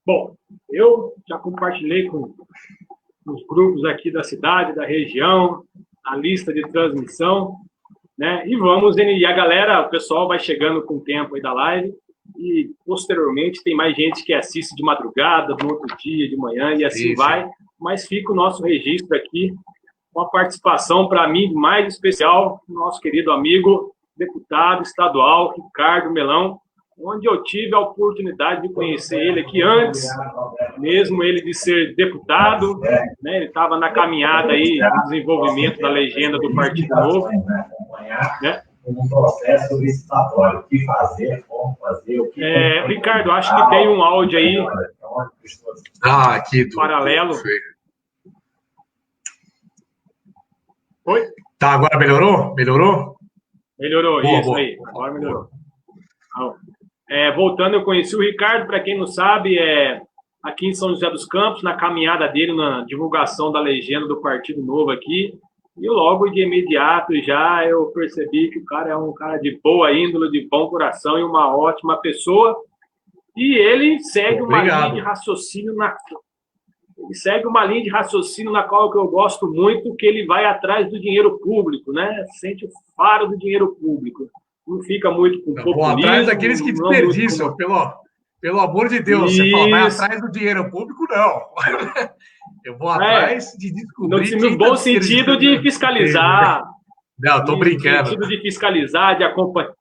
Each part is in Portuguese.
Bom, eu já compartilhei com os grupos aqui da cidade, da região, a lista de transmissão, né? E a galera, o pessoal vai chegando com o tempo aí da live e posteriormente tem mais gente que assiste de madrugada, no outro dia, de manhã e assim Sim, vai. Mas fica o nosso registro aqui, com a participação para mim mais especial, nosso querido amigo deputado estadual Ricardo Melão, onde eu tive a oportunidade de conhecer ele aqui antes, mesmo ele de ser deputado, né? Ele estava na caminhada aí do desenvolvimento da legenda do Partido Novo, né? Um processo licitatório, o que fazer, como fazer, o que... Ricardo, acho que tem um áudio aí aqui paralelo. Oi? Tá, agora melhorou? Melhorou? Melhorou, boa, isso boa. aí, agora melhorou. Voltando, eu conheci o Ricardo, para quem não sabe, aqui em São José dos Campos, na caminhada dele, na divulgação da legenda do Partido Novo aqui, e logo de imediato já eu percebi que o cara é um cara de boa índole, de bom coração e uma ótima pessoa, e ele segue uma linha de raciocínio na qual que eu gosto muito, que ele vai atrás do dinheiro público, né? Sente o faro do dinheiro público. Não fica muito com populismo. Vou atrás daqueles que desperdiçam, pelo amor de Deus. Isso. Você fala, vai atrás do dinheiro público? Não. Eu vou atrás de descobrir... No bom sentido de fiscalizar. Não, tô brincando. No sentido de fiscalizar, de acompanhar.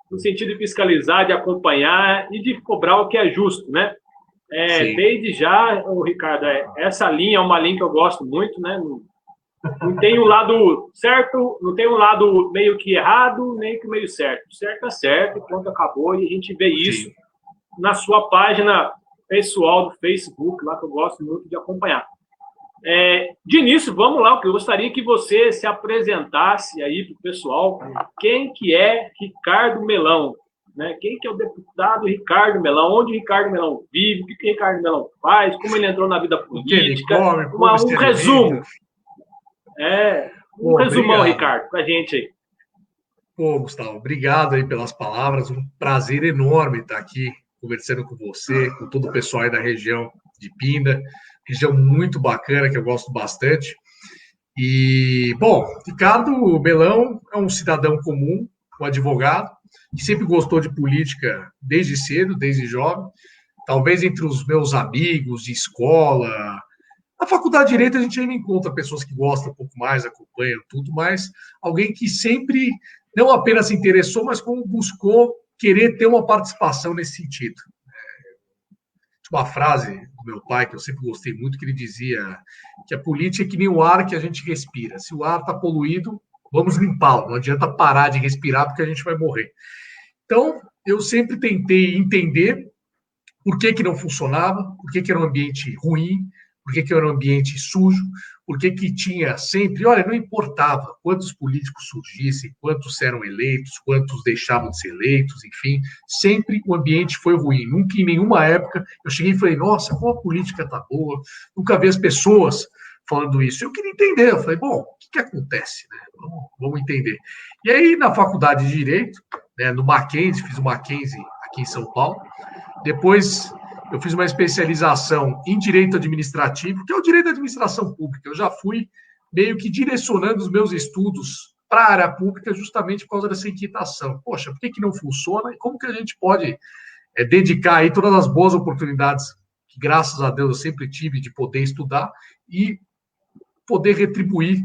No sentido de fiscalizar, de acompanhar e de cobrar o que é justo, né? Desde já, Ricardo, essa linha é uma linha que eu gosto muito, né? Não tem um lado certo, não tem um lado meio que errado, nem que meio certo. Certo é certo, ponto, acabou, e a gente vê isso na sua página pessoal do Facebook, lá que eu gosto muito de acompanhar. De início, vamos lá, eu gostaria que você se apresentasse aí para o pessoal, quem que é Ricardo Melão, né? Quem que é o deputado Ricardo Melão, onde o Ricardo Melão vive, o que o Ricardo Melão faz, como ele entrou na vida política, um resumo. Resumão, Ricardo, para a gente aí. Pô, Gustavo, obrigado aí pelas palavras, um prazer enorme estar aqui conversando com você, com todo o pessoal aí da região de Pinda, região muito bacana, que eu gosto bastante. E, bom, Ricardo Melão é um cidadão comum, um advogado, que sempre gostou de política desde cedo, desde jovem. Talvez entre os meus amigos de escola, na faculdade de Direito a gente ainda encontra pessoas que gostam um pouco mais, acompanham tudo, mas alguém que sempre não apenas se interessou, mas como buscou querer ter uma participação nesse sentido. Uma frase do meu pai, que eu sempre gostei muito, que ele dizia que a política é que nem o ar que a gente respira. Se o ar está poluído, vamos limpá-lo. Não adianta parar de respirar, porque a gente vai morrer. Então, eu sempre tentei entender por que não funcionava, por que era um ambiente ruim, por que era um ambiente sujo, por que tinha sempre... Olha, não importava quantos políticos surgissem, quantos eram eleitos, quantos deixavam de ser eleitos, enfim, sempre o ambiente foi ruim. Nunca, em nenhuma época, eu cheguei e falei, nossa, como a política está boa, nunca vi as pessoas falando isso. Eu queria entender, eu falei, bom, o que acontece? Né? Vamos entender. E aí, na faculdade de Direito, né, no Mackenzie, fiz o Mackenzie aqui em São Paulo, depois eu fiz uma especialização em Direito Administrativo, que é o Direito da Administração Pública. Eu já fui meio que direcionando os meus estudos para a área pública justamente por causa dessa inquietação. Poxa, por que não funciona e como que a gente pode dedicar aí todas as boas oportunidades que, graças a Deus, eu sempre tive de poder estudar e poder retribuir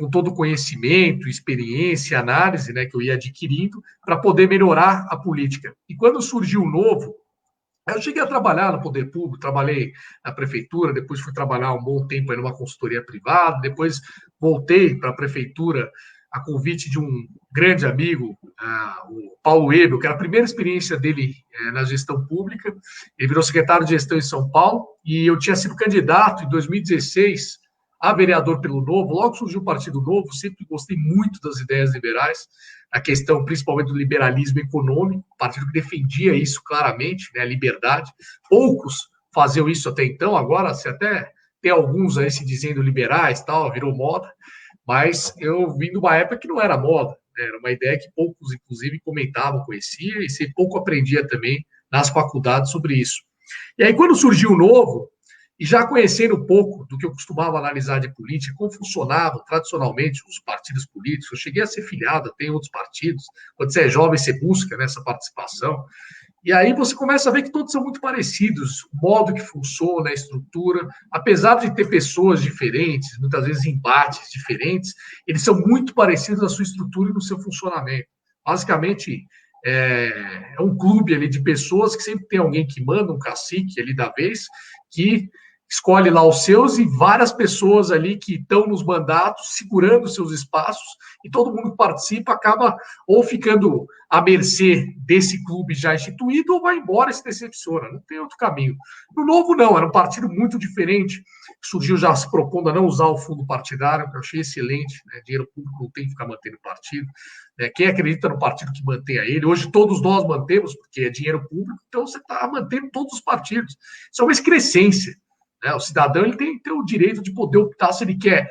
com todo o conhecimento, experiência, análise que eu ia adquirindo para poder melhorar a política. E quando surgiu o Novo, eu cheguei a trabalhar no poder público, trabalhei na prefeitura, depois fui trabalhar um bom tempo aí numa consultoria privada, depois voltei para a prefeitura a convite de um grande amigo, o Paulo Ebel, que era a primeira experiência dele na gestão pública. Ele virou secretário de gestão em São Paulo e eu tinha sido candidato em 2016 a vereador pelo Novo. Logo surgiu o Partido Novo, sempre gostei muito das ideias liberais, a questão principalmente do liberalismo econômico, partido que defendia isso claramente, a liberdade. Poucos faziam isso até então, agora se até tem alguns aí se dizendo liberais, tal, virou moda, mas eu vim de uma época que não era moda, era uma ideia que poucos, inclusive, comentavam, conhecia, e pouco aprendia também nas faculdades sobre isso. E aí, quando surgiu o Novo, e já conhecendo um pouco do que eu costumava analisar de política, como funcionavam tradicionalmente os partidos políticos, eu cheguei a ser filiado, tem outros partidos, quando você é jovem, você busca nessa participação, e aí você começa a ver que todos são muito parecidos, o modo que funciona, a estrutura, apesar de ter pessoas diferentes, muitas vezes embates diferentes, eles são muito parecidos na sua estrutura e no seu funcionamento. Basicamente, é um clube ali de pessoas que sempre tem alguém que manda, um cacique ali da vez, que escolhe lá os seus e várias pessoas ali que estão nos mandatos, segurando seus espaços, e todo mundo que participa acaba ou ficando à mercê desse clube já instituído ou vai embora e se decepciona. Não tem outro caminho. No Novo, não. Era um partido muito diferente. Surgiu já se propondo a não usar o fundo partidário, que eu achei excelente. Né? Dinheiro público não tem que ficar mantendo o partido. Quem acredita no partido que mantenha ele, hoje todos nós mantemos, porque é dinheiro público, então você está mantendo todos os partidos. Isso é uma excrescência. O cidadão ele tem que ter o direito de poder optar se ele quer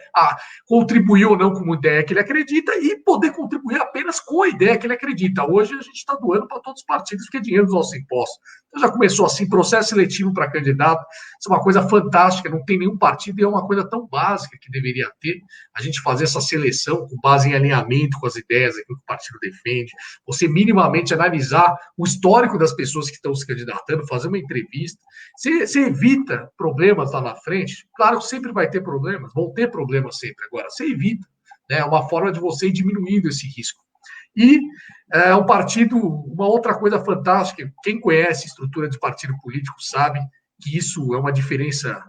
contribuir ou não com uma ideia que ele acredita e poder contribuir apenas com a ideia que ele acredita. Hoje a gente está doando para todos os partidos porque é dinheiro dos nossos impostos. Então já começou assim, processo seletivo para candidato, isso é uma coisa fantástica, não tem nenhum partido e é uma coisa tão básica que deveria ter, a gente fazer essa seleção com base em alinhamento com as ideias que o partido defende, você minimamente analisar o histórico das pessoas que estão se candidatando, fazer uma entrevista, você evita problemas lá na frente, claro que sempre vai ter problemas, vão ter problemas sempre, agora você evita, né? É uma forma de você ir diminuindo esse risco. E um partido, uma outra coisa fantástica, quem conhece estrutura de partido político sabe que isso é uma diferença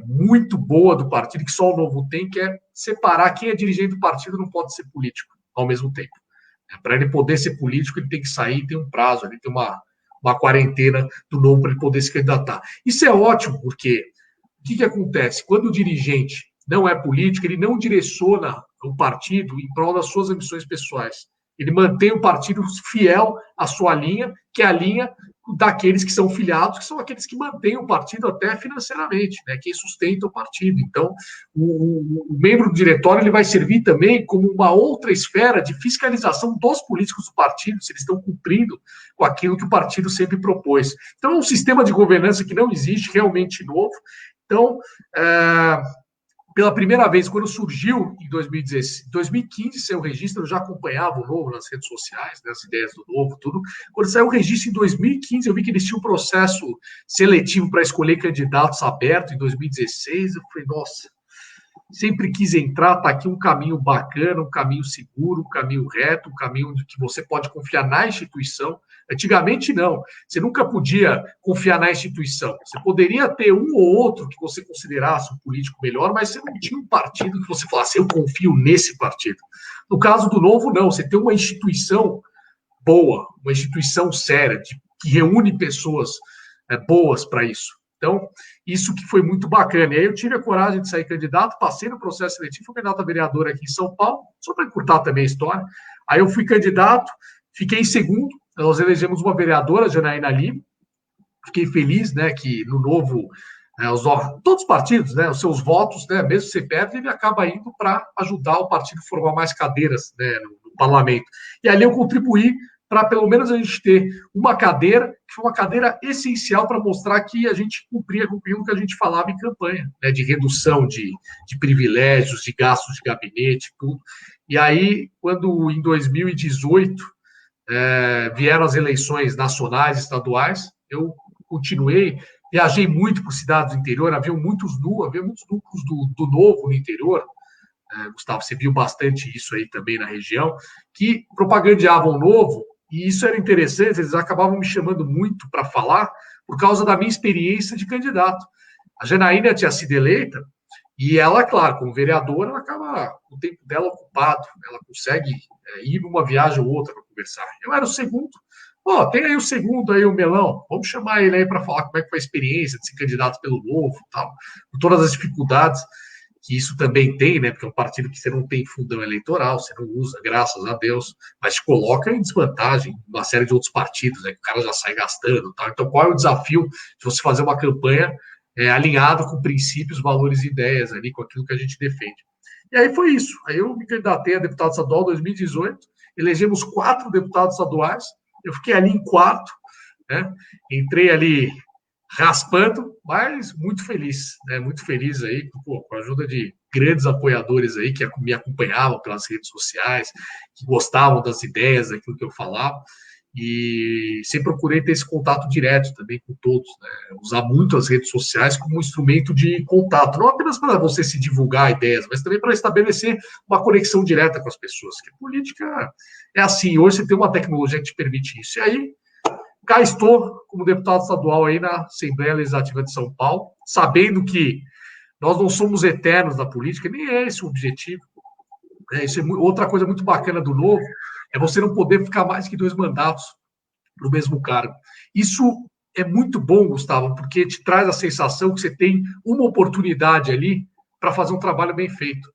muito boa do partido, que só o Novo tem, que é separar quem é dirigente do partido não pode ser político ao mesmo tempo. Para ele poder ser político, ele tem que sair, tem um prazo, ele tem uma quarentena do Novo para ele poder se candidatar. Isso é ótimo, porque o que acontece? Quando o dirigente não é político, ele não direciona o partido em prol das suas ambições pessoais. Ele mantém o partido fiel à sua linha, que é a linha daqueles que são filiados, que são aqueles que mantêm o partido até financeiramente, né? Quem sustenta o partido. Então, o membro do diretório ele vai servir também como uma outra esfera de fiscalização dos políticos do partido, se eles estão cumprindo com aquilo que o partido sempre propôs. Então, é um sistema de governança que não existe, realmente novo. Então, pela primeira vez, quando surgiu em 2015, seu registro, eu já acompanhava o Novo nas redes sociais, né, as ideias do Novo, tudo. Quando saiu o registro em 2015, eu vi que eles tinham um processo seletivo para escolher candidatos aberto em 2016. Eu falei, nossa, sempre quis entrar, está aqui um caminho bacana, um caminho seguro, um caminho reto, um caminho que você pode confiar na instituição. Antigamente, não. Você nunca podia confiar na instituição. Você poderia ter um ou outro que você considerasse um político melhor, mas você não tinha um partido que você falasse, eu confio nesse partido. No caso do Novo, não. Você tem uma instituição boa, uma instituição séria, que reúne pessoas boas para isso. Então, isso que foi muito bacana. E aí eu tive a coragem de sair candidato, passei no processo seletivo, fui candidato a vereador aqui em São Paulo, só para encurtar também a história. Aí eu fui candidato, fiquei em segundo, nós elegemos uma vereadora, Janaína Lima, fiquei feliz, né, que no Novo, todos os partidos, né, os seus votos, né, mesmo se você perde, ele acaba indo para ajudar o partido a formar mais cadeiras, né, no parlamento. E ali eu contribuí para pelo menos a gente ter uma cadeira, que foi uma cadeira essencial para mostrar que a gente cumpria com o que a gente falava em campanha, né, de redução de privilégios, de gastos de gabinete, tudo. E aí, quando em 2018 vieram as eleições nacionais, estaduais, eu continuei, viajei muito por cidades do interior, havia muitos núcleos do Novo no interior, Gustavo, você viu bastante isso aí também na região, que propagandeavam o Novo, e isso era interessante, eles acabavam me chamando muito para falar, por causa da minha experiência de candidato. A Janaína tinha sido eleita, e ela, claro, como vereadora, ela acaba o tempo dela ocupado, ela consegue ir numa viagem ou outra para conversar. Eu era o segundo, tem aí o segundo aí, o Melão, vamos chamar ele aí para falar como é que foi a experiência de ser candidato pelo Novo, tal, com todas as dificuldades que isso também tem, né? Porque é um partido que você não tem fundão eleitoral, você não usa, graças a Deus, mas te coloca em desvantagem uma série de outros partidos, né? Que o cara já sai gastando, tal. Então, qual é o desafio de você fazer uma campanha alinhado com princípios, valores e ideias ali, com aquilo que a gente defende? E aí foi isso. Aí eu me candidatei a deputado estadual em 2018, elegemos 4 deputados estaduais, eu fiquei ali em quarto, né? Entrei ali raspando, mas muito feliz, né? Muito feliz aí, pô, com a ajuda de grandes apoiadores aí que me acompanhavam pelas redes sociais, que gostavam das ideias, daquilo que eu falava, e sempre procurei ter esse contato direto também com todos, né? Usar muito as redes sociais como um instrumento de contato, não apenas para você se divulgar ideias, mas também para estabelecer uma conexão direta com as pessoas, que a política é assim, hoje você tem uma tecnologia que te permite isso, e aí cá estou como deputado estadual aí na Assembleia Legislativa de São Paulo, sabendo que nós não somos eternos na política, nem é esse o objetivo. Isso é outra coisa muito bacana do novo, é você não poder ficar mais que 2 mandatos no mesmo cargo. Isso é muito bom, Gustavo, porque te traz a sensação que você tem uma oportunidade ali para fazer um trabalho bem feito.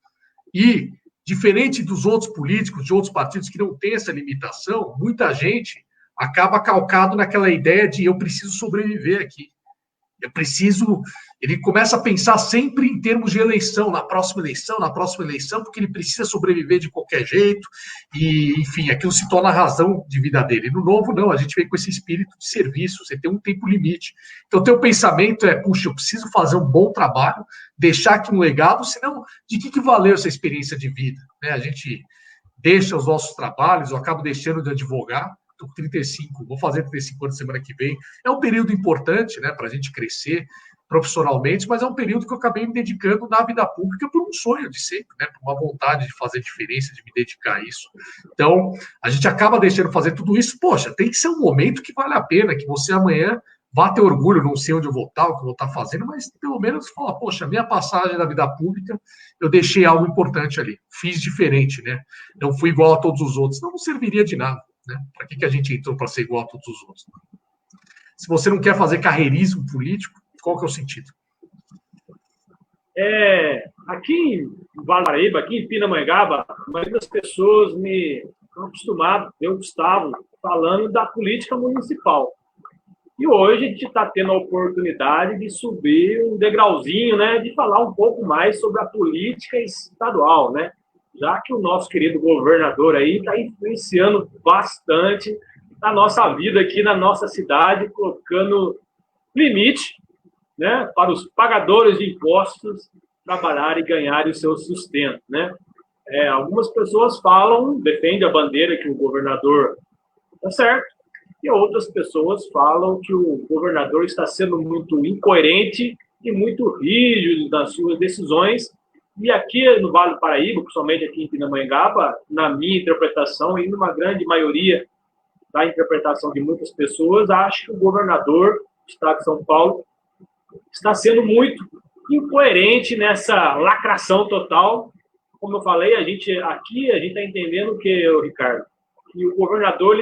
E, diferente dos outros políticos, de outros partidos que não têm essa limitação, muita gente acaba calcado naquela ideia de eu preciso sobreviver aqui. Eu preciso. Ele começa a pensar sempre em termos de eleição, na próxima eleição, porque ele precisa sobreviver de qualquer jeito, e, enfim, aquilo se torna a razão de vida dele. No novo, não, a gente vem com esse espírito de serviço, você tem um tempo limite. Então, teu pensamento é, puxa, eu preciso fazer um bom trabalho, deixar aqui um legado, senão, de que valeu essa experiência de vida? Né? A gente deixa os nossos trabalhos, eu acabo deixando de advogar, estou com 35, vou fazer 35 anos semana que vem. É um período importante, né, para a gente crescer profissionalmente, mas é um período que eu acabei me dedicando na vida pública por um sonho de sempre, né, por uma vontade de fazer diferença, de me dedicar a isso. Então, a gente acaba deixando fazer tudo isso. Poxa, tem que ser um momento que vale a pena, que você amanhã vá ter orgulho, não sei onde eu vou estar, o que eu vou estar fazendo, mas pelo menos falar, poxa, minha passagem na vida pública, eu deixei algo importante ali, fiz diferente, né? Não fui igual a todos os outros, não serviria de nada. Né? Para que a gente entrou para ser igual a todos os outros? Se você não quer fazer carreirismo político, qual que é o sentido? Aqui em Vale do Paraíba, aqui em Pindamonhangaba, a maioria das pessoas me estão acostumadas, eu, Gustavo, falando da política municipal. E hoje a gente está tendo a oportunidade de subir um degrauzinho, né, de falar um pouco mais sobre a política estadual, né? Já que o nosso querido governador aí está influenciando bastante na nossa vida aqui na nossa cidade, colocando limite, né, para os pagadores de impostos trabalharem e ganharem o seu sustento, né? Algumas pessoas falam, defendem a bandeira que o governador está certo, e outras pessoas falam que o governador está sendo muito incoerente e muito rígido nas suas decisões. E aqui no Vale do Paraíba, principalmente aqui em Pindamonhangaba, na minha interpretação e numa grande maioria da interpretação de muitas pessoas, acho que o governador do estado de São Paulo está sendo muito incoerente nessa lacração total. Como eu falei, a gente está entendendo que, Ricardo, que o governador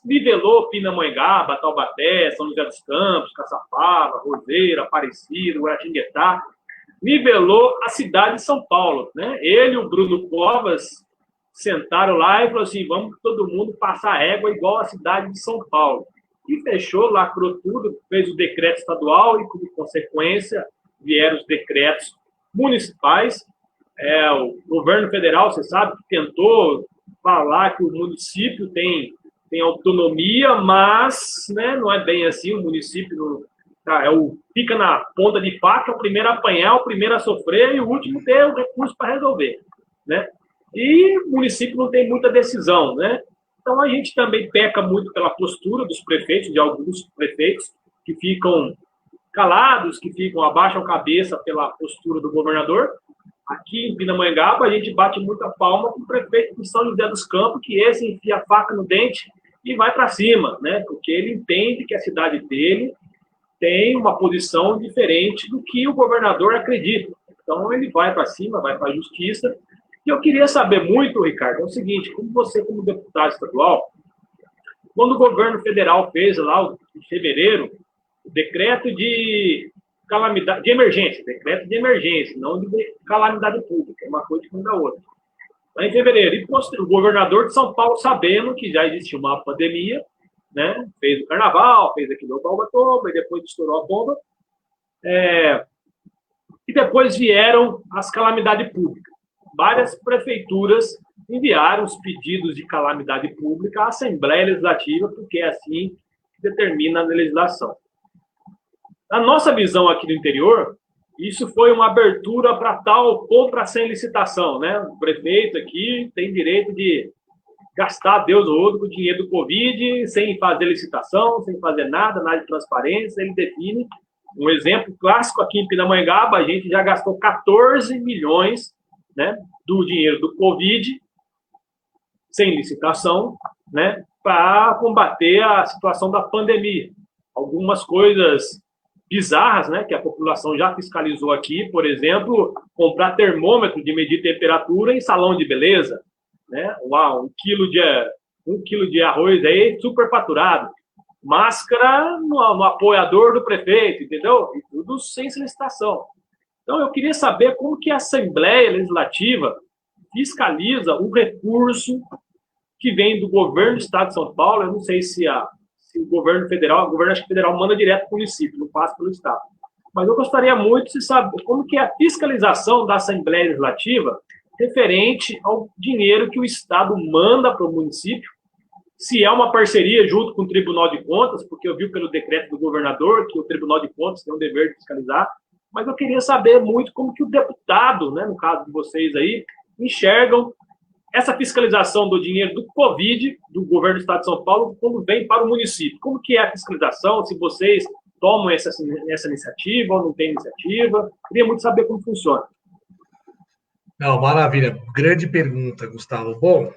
nivelou Pindamonhangaba, Taubaté, São José dos Campos, Caçapava, Roseira, Aparecida, Guaratinguetá, nivelou a cidade de São Paulo, né? Ele e o Bruno Covas sentaram lá e falaram assim, vamos todo mundo passar égua igual a cidade de São Paulo. E fechou, lacrou tudo, fez o decreto estadual e, como consequência, vieram os decretos municipais. O governo federal, você sabe, que tentou falar que o município tem autonomia, mas, né, não é bem assim, o município fica na ponta de faca, o primeiro a apanhar, o primeiro a sofrer e o último ter o recurso para resolver, né? E o município não tem muita decisão, né? Então a gente também peca muito pela postura dos prefeitos, de alguns prefeitos que ficam calados, que abaixam a cabeça pela postura do governador. Aqui em Pindamonhangaba, a gente bate muita palma com o prefeito de São José dos Campos, que esse enfia a faca no dente e vai para cima, né? Porque ele entende que a cidade dele tem uma posição diferente do que o governador acredita. Então, ele vai para cima, vai para a justiça. E eu queria saber muito, Ricardo, é o seguinte, como você, como deputado estadual, quando o governo federal fez lá, em fevereiro, o decreto de calamidade, de emergência, decreto de emergência, não de calamidade pública, é uma coisa que não dá outra. Lá em fevereiro, e o governador de São Paulo, sabendo que já existia uma pandemia, né, fez o carnaval, fez aqui no Taubaté, e depois estourou a bomba, e depois vieram as calamidades públicas. Várias prefeituras enviaram os pedidos de calamidade pública à Assembleia Legislativa, porque é assim que determina a legislação. Na nossa visão aqui do interior, isso foi uma abertura para tal compra sem licitação, né? O prefeito aqui tem direito de gastar Deus ou outro com o dinheiro do Covid, sem fazer licitação, sem fazer nada de transparência, ele define. Um exemplo clássico aqui em Pindamonhangaba, a gente já gastou 14 milhões, né, do dinheiro do Covid, sem licitação, né, para combater a situação da pandemia. Algumas coisas bizarras, né, que a população já fiscalizou aqui, por exemplo, comprar termômetro de medir temperatura em salão de beleza, né? Uau, um quilo de arroz aí superfaturado, máscara no apoiador do prefeito, entendeu? E tudo sem licitação. Então, eu queria saber como que a Assembleia Legislativa fiscaliza o recurso que vem do governo do Estado de São Paulo. Eu não sei se o governo federal, acho que federal manda direto para o município, não passa pelo Estado. Mas eu gostaria muito de saber como que é a fiscalização da Assembleia Legislativa referente ao dinheiro que o Estado manda para o município, se é uma parceria junto com o Tribunal de Contas, porque eu vi pelo decreto do governador que o Tribunal de Contas tem o dever de fiscalizar, mas eu queria saber muito como que o deputado, né, no caso de vocês aí, enxergam essa fiscalização do dinheiro do Covid, do governo do Estado de São Paulo, como vem para o município. Como que é a fiscalização, se vocês tomam essa iniciativa ou não tem iniciativa? Queria muito saber como funciona. Não, maravilha. Grande pergunta, Gustavo. Bom,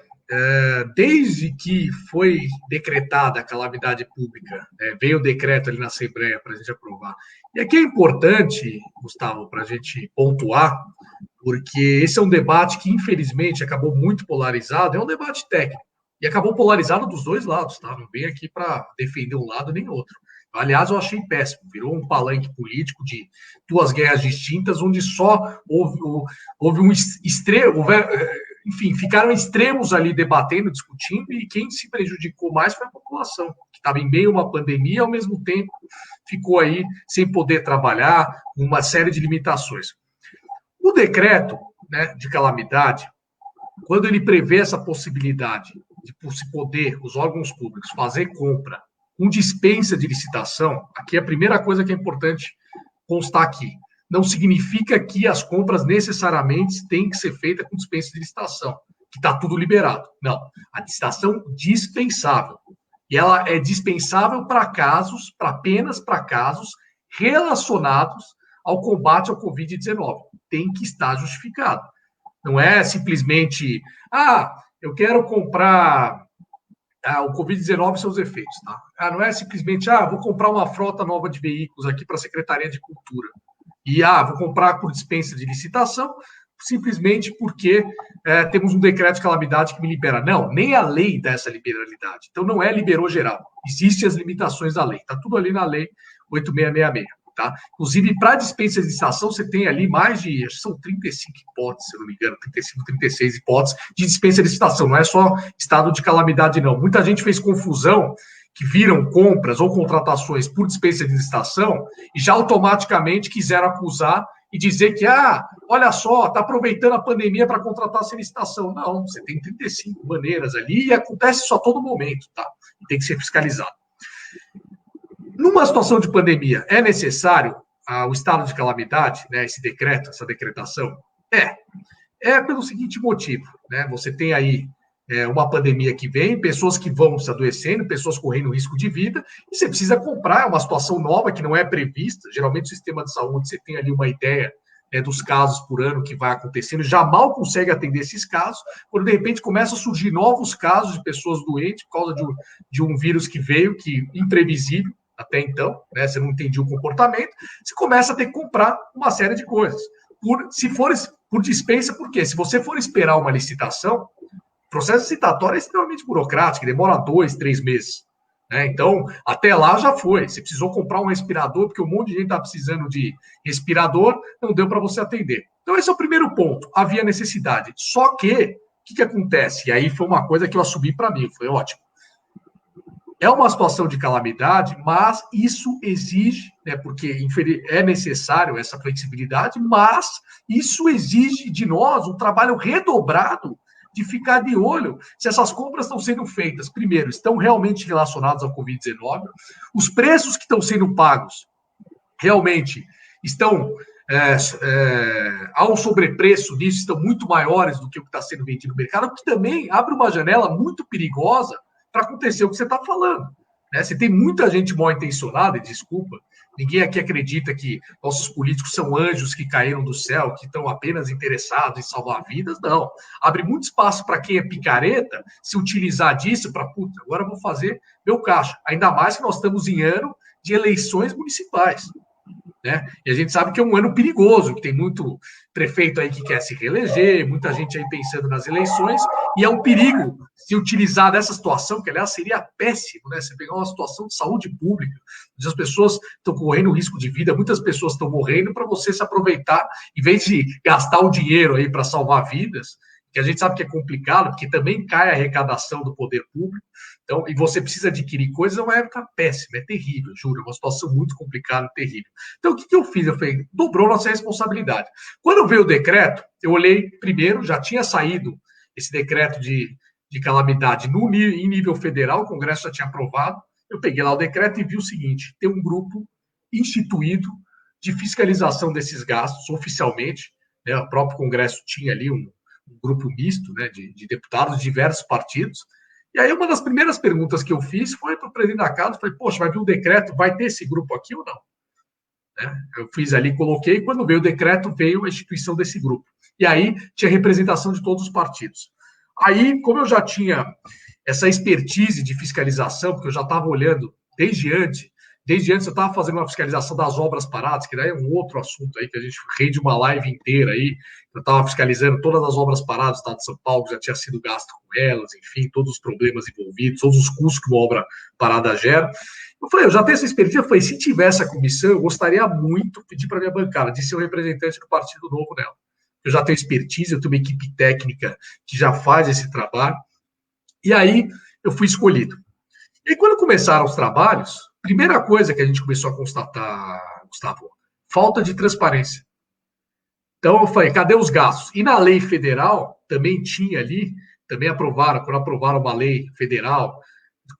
desde que foi decretada a calamidade pública, veio o decreto ali na Assembleia para a gente aprovar. E aqui é importante, Gustavo, para a gente pontuar, porque esse é um debate que, infelizmente, acabou muito polarizado, é um debate técnico, e acabou polarizado dos dois lados, tá? Não veio aqui para defender um lado nem outro. Aliás, eu achei péssimo, virou um palanque político de duas guerras distintas, onde só houve um extremo, enfim, ficaram extremos ali debatendo, discutindo, e quem se prejudicou mais foi a população, que estava em meio a uma pandemia e, ao mesmo tempo, ficou aí sem poder trabalhar, uma série de limitações. O decreto, né, de calamidade, quando ele prevê essa possibilidade de se poder, os órgãos públicos, fazer compra com dispensa de licitação, aqui a primeira coisa que é importante constar aqui, não significa que as compras necessariamente têm que ser feitas com dispensa de licitação, que está tudo liberado. Não, a licitação dispensável. E ela é dispensável apenas para casos relacionados ao combate ao Covid-19. Tem que estar justificado. Não é simplesmente, eu quero comprar o Covid-19 e seus efeitos. Tá? Não é simplesmente, vou comprar uma frota nova de veículos aqui para a Secretaria de Cultura. E, vou comprar por dispensa de licitação, simplesmente porque temos um decreto de calamidade que me libera. Não, nem a lei dá essa liberalidade. Então, não liberou geral. Existem as limitações da lei. Está tudo ali na lei 8666. Tá? Inclusive, para dispensa de licitação, você tem ali mais de, acho que são 35 hipóteses, se eu não me engano, 35, 36 hipóteses de dispensa de licitação. Não é só estado de calamidade, não. Muita gente fez confusão, que viram compras ou contratações por dispensa de licitação e já automaticamente quiseram acusar e dizer que, olha só, está aproveitando a pandemia para contratar sem licitação. Não, você tem 35 maneiras ali e acontece isso a todo momento, tá? E tem que ser fiscalizado. Numa situação de pandemia, é necessário o estado de calamidade, né, esse decreto, essa decretação? É pelo seguinte motivo, né? Você tem aí uma pandemia que vem, pessoas que vão se adoecendo, pessoas correndo risco de vida, e você precisa comprar, é uma situação nova que não é prevista. Geralmente o sistema de saúde, você tem ali uma ideia dos casos por ano que vai acontecendo, já mal consegue atender esses casos, quando de repente começam a surgir novos casos de pessoas doentes por causa de um vírus que veio, que imprevisível até então, né? Você não entendia o comportamento, você começa a ter que comprar uma série de coisas. Se for por dispensa, por quê? Se você for esperar uma licitação, o processo licitatório é extremamente burocrático, demora 2, 3 meses. Né? Então, até lá já foi. Você precisou comprar um respirador, porque um monte de gente está precisando de respirador, não deu para você atender. Então, esse é o primeiro ponto. Havia necessidade. Só que, o que acontece? E aí foi uma coisa que eu assumi para mim, foi ótimo. É uma situação de calamidade, mas isso exige, né, porque é necessário essa flexibilidade, mas isso exige de nós um trabalho redobrado de ficar de olho se essas compras estão sendo feitas, primeiro, estão realmente relacionadas ao Covid-19, os preços que estão sendo pagos realmente estão ao sobrepreço disso, estão muito maiores do que o que está sendo vendido no mercado, o que também abre uma janela muito perigosa para acontecer o que você está falando. Né? Você tem muita gente mal intencionada, e desculpa, ninguém aqui acredita que nossos políticos são anjos que caíram do céu, que estão apenas interessados em salvar vidas, não. Abre muito espaço para quem é picareta se utilizar disso para, puta, agora eu vou fazer meu caixa. Ainda mais que nós estamos em ano de eleições municipais. Né? E a gente sabe que é um ano perigoso, que tem muito prefeito aí que quer se reeleger, muita gente aí pensando nas eleições, e é um perigo se utilizar dessa situação, que aliás seria péssimo, né? Você pegar uma situação de saúde pública, onde as pessoas estão correndo risco de vida, muitas pessoas estão morrendo, para você se aproveitar, em vez de gastar o dinheiro aí para salvar vidas, que a gente sabe que é complicado, porque também cai a arrecadação do poder público, então, e você precisa adquirir coisas, é uma época péssima, é terrível, juro, é uma situação muito complicada, terrível. Então, o que eu fiz? Eu falei, dobrou nossa responsabilidade. Quando veio o decreto, eu olhei primeiro, já tinha saído esse decreto de calamidade em nível federal, o Congresso já tinha aprovado, eu peguei lá o decreto e vi o seguinte, tem um grupo instituído de fiscalização desses gastos, oficialmente, né, o próprio Congresso tinha ali um grupo misto, né, de deputados de diversos partidos. E aí uma das primeiras perguntas que eu fiz foi para o presidente da casa, falei, poxa, vai vir um decreto, vai ter esse grupo aqui ou não? Né? Eu fiz ali, coloquei, quando veio o decreto, veio a instituição desse grupo. E aí tinha representação de todos os partidos. Aí, como eu já tinha essa expertise de fiscalização, porque eu já estava olhando desde antes eu estava fazendo uma fiscalização das obras paradas, que daí é um outro assunto aí, que a gente rende uma live inteira aí. Eu estava fiscalizando todas as obras paradas do Estado de São Paulo, que já tinha sido gasto com elas, enfim, todos os problemas envolvidos, todos os custos que uma obra parada gera. Eu falei, eu já tenho essa expertise, eu falei, se tivesse a comissão, eu gostaria muito de pedir para a minha bancada, de ser um representante do Partido Novo nela. Eu já tenho expertise, eu tenho uma equipe técnica que já faz esse trabalho. E aí, eu fui escolhido. E quando começaram os trabalhos, primeira coisa que a gente começou a constatar, Gustavo, falta de transparência. Então, eu falei, cadê os gastos? E na lei federal, também tinha ali, também aprovaram, quando aprovaram uma lei federal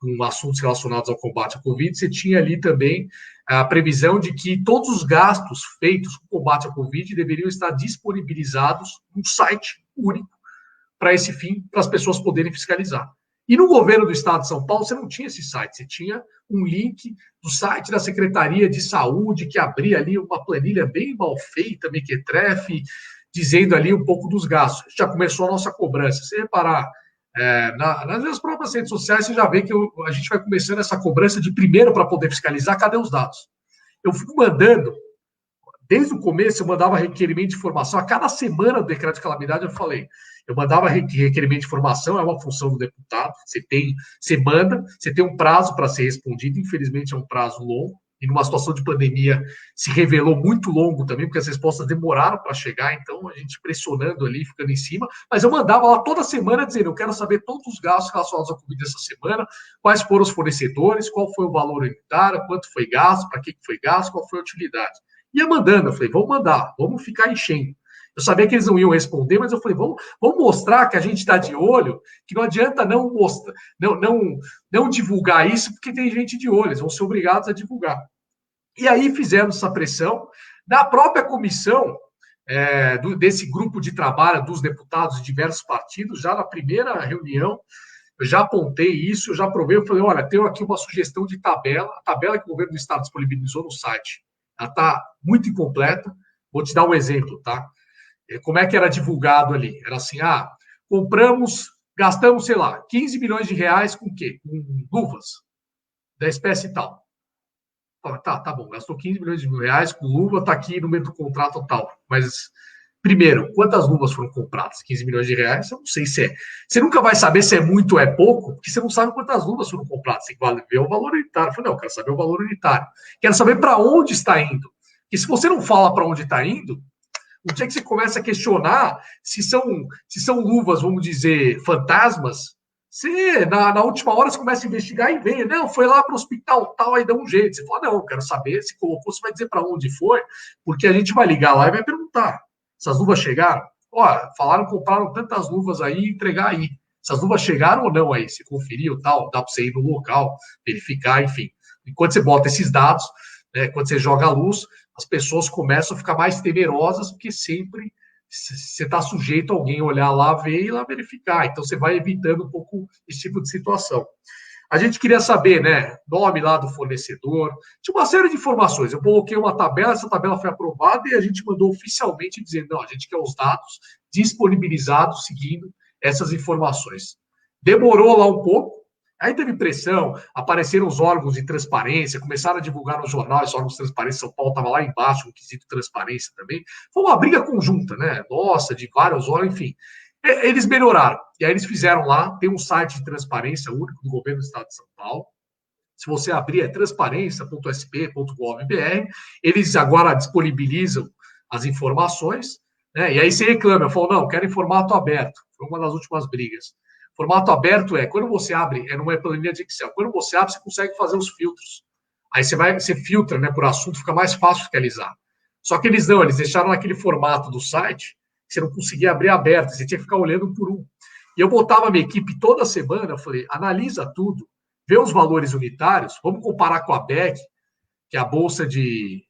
com assuntos relacionados ao combate à Covid, você tinha ali também a previsão de que todos os gastos feitos com o combate à Covid deveriam estar disponibilizados num site único para esse fim, para as pessoas poderem fiscalizar. E no governo do Estado de São Paulo, você não tinha esse site, você tinha um link do site da Secretaria de Saúde, que abria ali uma planilha bem mal feita, mequetrefe, dizendo ali um pouco dos gastos. Já começou a nossa cobrança. Se você reparar, nas minhas próprias redes sociais, você já vê que a gente vai começando essa cobrança de primeiro para poder fiscalizar, cadê os dados? Eu fico mandando, desde o começo, eu mandava requerimento de informação. A cada semana do decreto de calamidade, eu falei, eu mandava requerimento de informação, é uma função do deputado, você manda, você tem um prazo para ser respondido, infelizmente é um prazo longo, e numa situação de pandemia se revelou muito longo também, porque as respostas demoraram para chegar, então a gente pressionando ali, ficando em cima, mas eu mandava lá toda semana dizendo, eu quero saber todos os gastos relacionados à Covid dessa semana, quais foram os fornecedores, qual foi o valor unitário, quanto foi gasto, para que foi gasto, qual foi a utilidade. Ia mandando, eu falei, vamos mandar, vamos ficar enchendo. Eu sabia que eles não iam responder, mas eu falei, vamos mostrar que a gente está de olho, que não adianta não divulgar isso, porque tem gente de olho, eles vão ser obrigados a divulgar. E aí fizemos essa pressão. Na própria comissão desse grupo de trabalho dos deputados de diversos partidos, já na primeira reunião, eu já apontei isso, eu já provei, eu falei, olha, tenho aqui uma sugestão de tabela, a tabela que o governo do Estado disponibilizou no site, ela está muito incompleta, vou te dar um exemplo, tá? Como é que era divulgado ali? Era assim, gastamos, sei lá, 15 milhões de reais com o quê? Com luvas da espécie tal. Tá bom, gastou 15 milhões de reais com luva, tá aqui no meio do contrato tal. Mas, primeiro, quantas luvas foram compradas? 15 milhões de reais? Eu não sei se é. Você nunca vai saber se é muito ou é pouco, porque você não sabe quantas luvas foram compradas. Você tem que ver o valor unitário. Eu falei, não, eu quero saber o valor unitário. Quero saber para onde está indo. Porque se você não fala para onde está indo, o dia que você começa a questionar se são luvas, vamos dizer, fantasmas, você, na última hora, você começa a investigar e vê, não, foi lá para o hospital tal, aí dá um jeito. Você fala, não, eu quero saber, se colocou, você vai dizer para onde foi, porque a gente vai ligar lá e vai perguntar, essas luvas chegaram? Olha, falaram, compraram tantas luvas aí, entregar aí. Essas luvas chegaram ou não aí? Você conferiu, tal, dá para você ir no local, verificar, enfim. Enquanto você bota esses dados, né, quando você joga a luz, as pessoas começam a ficar mais temerosas, porque sempre você está sujeito a alguém olhar lá, ver e lá verificar. Então, você vai evitando um pouco esse tipo de situação. A gente queria saber, né, nome lá do fornecedor, tinha uma série de informações. Eu coloquei uma tabela, essa tabela foi aprovada e a gente mandou oficialmente dizendo, não, a gente quer os dados disponibilizados seguindo essas informações. Demorou lá um pouco, aí teve pressão, apareceram os órgãos de transparência, começaram a divulgar no jornal, os órgãos de transparência, São Paulo estava lá embaixo, no quesito transparência também. Foi uma briga conjunta, né? Nossa, de vários órgãos, enfim. Eles melhoraram. E aí eles fizeram lá, tem um site de transparência único do governo do estado de São Paulo. Se você abrir, é transparência.sp.gov.br. Eles agora disponibilizam as informações, né? E aí você reclama, eu falo, não, quero em formato aberto. Foi uma das últimas brigas. Formato aberto é, quando você abre, é numa planilha de Excel. Quando você abre, você consegue fazer os filtros. Aí você filtra, né, por assunto, fica mais fácil fiscalizar. Só que eles não, eles deixaram naquele formato do site, você não conseguia abrir aberto, você tinha que ficar olhando um por um. E eu botava a minha equipe toda semana, eu falei, analisa tudo, vê os valores unitários, vamos comparar com a BEC, que é a Bolsa de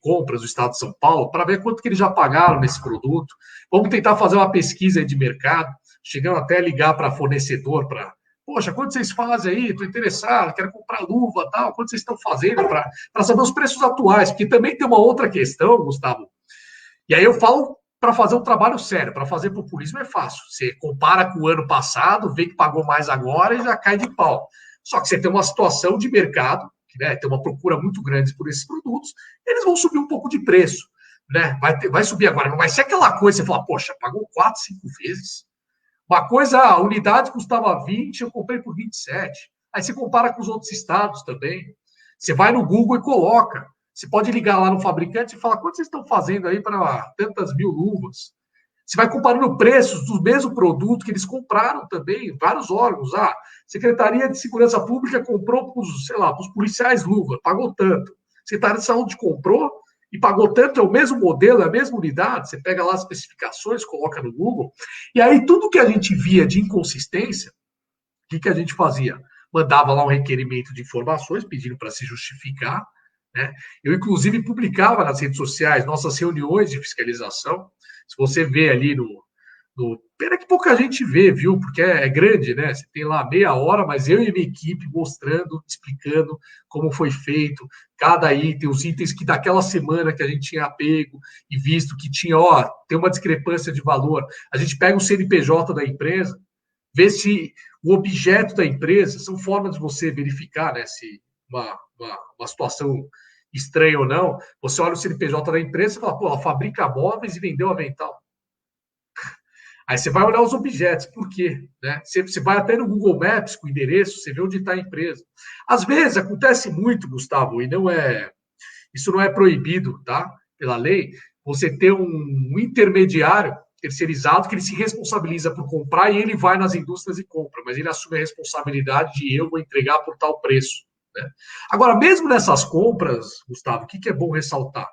Compras do Estado de São Paulo, para ver quanto que eles já pagaram nesse produto. Vamos tentar fazer uma pesquisa de mercado, chegando até a ligar para fornecedor, para, poxa, quanto vocês fazem aí? Estou interessado, quero comprar luva, tal, quanto vocês estão fazendo para saber os preços atuais, porque também tem uma outra questão, Gustavo, e aí eu falo para fazer um trabalho sério, para fazer populismo é fácil. Você compara com o ano passado, vê que pagou mais agora e já cai de pau. Só que você tem uma situação de mercado, que, né, tem uma procura muito grande por esses produtos, eles vão subir um pouco de preço. Né? Vai subir agora, não vai ser aquela coisa, você fala, poxa, pagou 4, 5 vezes. Uma coisa, a unidade custava 20, eu comprei por 27. Aí você compara com os outros estados também. Você vai no Google e coloca. Você pode ligar lá no fabricante e falar quanto vocês estão fazendo aí para tantas mil luvas. Você vai comparando preços do mesmo produto que eles compraram também, vários órgãos. Secretaria de Segurança Pública comprou para os policiais luva, pagou tanto. Secretaria de Saúde comprou e pagou tanto, é o mesmo modelo, é a mesma unidade. Você pega lá as especificações, coloca no Google. E aí tudo que a gente via de inconsistência, o que a gente fazia? Mandava lá um requerimento de informações, pedindo para se justificar. Né? Eu, inclusive, publicava nas redes sociais nossas reuniões de fiscalização. Se você vê ali pena que pouca gente vê, viu? Porque é grande, né? Você tem lá meia hora, mas eu e minha equipe mostrando, explicando como foi feito, cada item, os itens que daquela semana que a gente tinha pego e visto que tinha, tem uma discrepância de valor. A gente pega o CNPJ da empresa, vê se o objeto da empresa, são formas de você verificar, né? Se uma situação estranha ou não, você olha o CNPJ da empresa e fala, pô, ela fabrica móveis e vendeu avental. Aí você vai olhar os objetos, por quê? Né? Você vai até no Google Maps com o endereço, você vê onde está a empresa. Às vezes acontece muito, Gustavo, e isso não é proibido, tá? Pela lei, você ter um intermediário terceirizado que ele se responsabiliza por comprar e ele vai nas indústrias e compra, mas ele assume a responsabilidade de eu vou entregar por tal preço. Né? Agora, mesmo nessas compras, Gustavo, o que é bom ressaltar?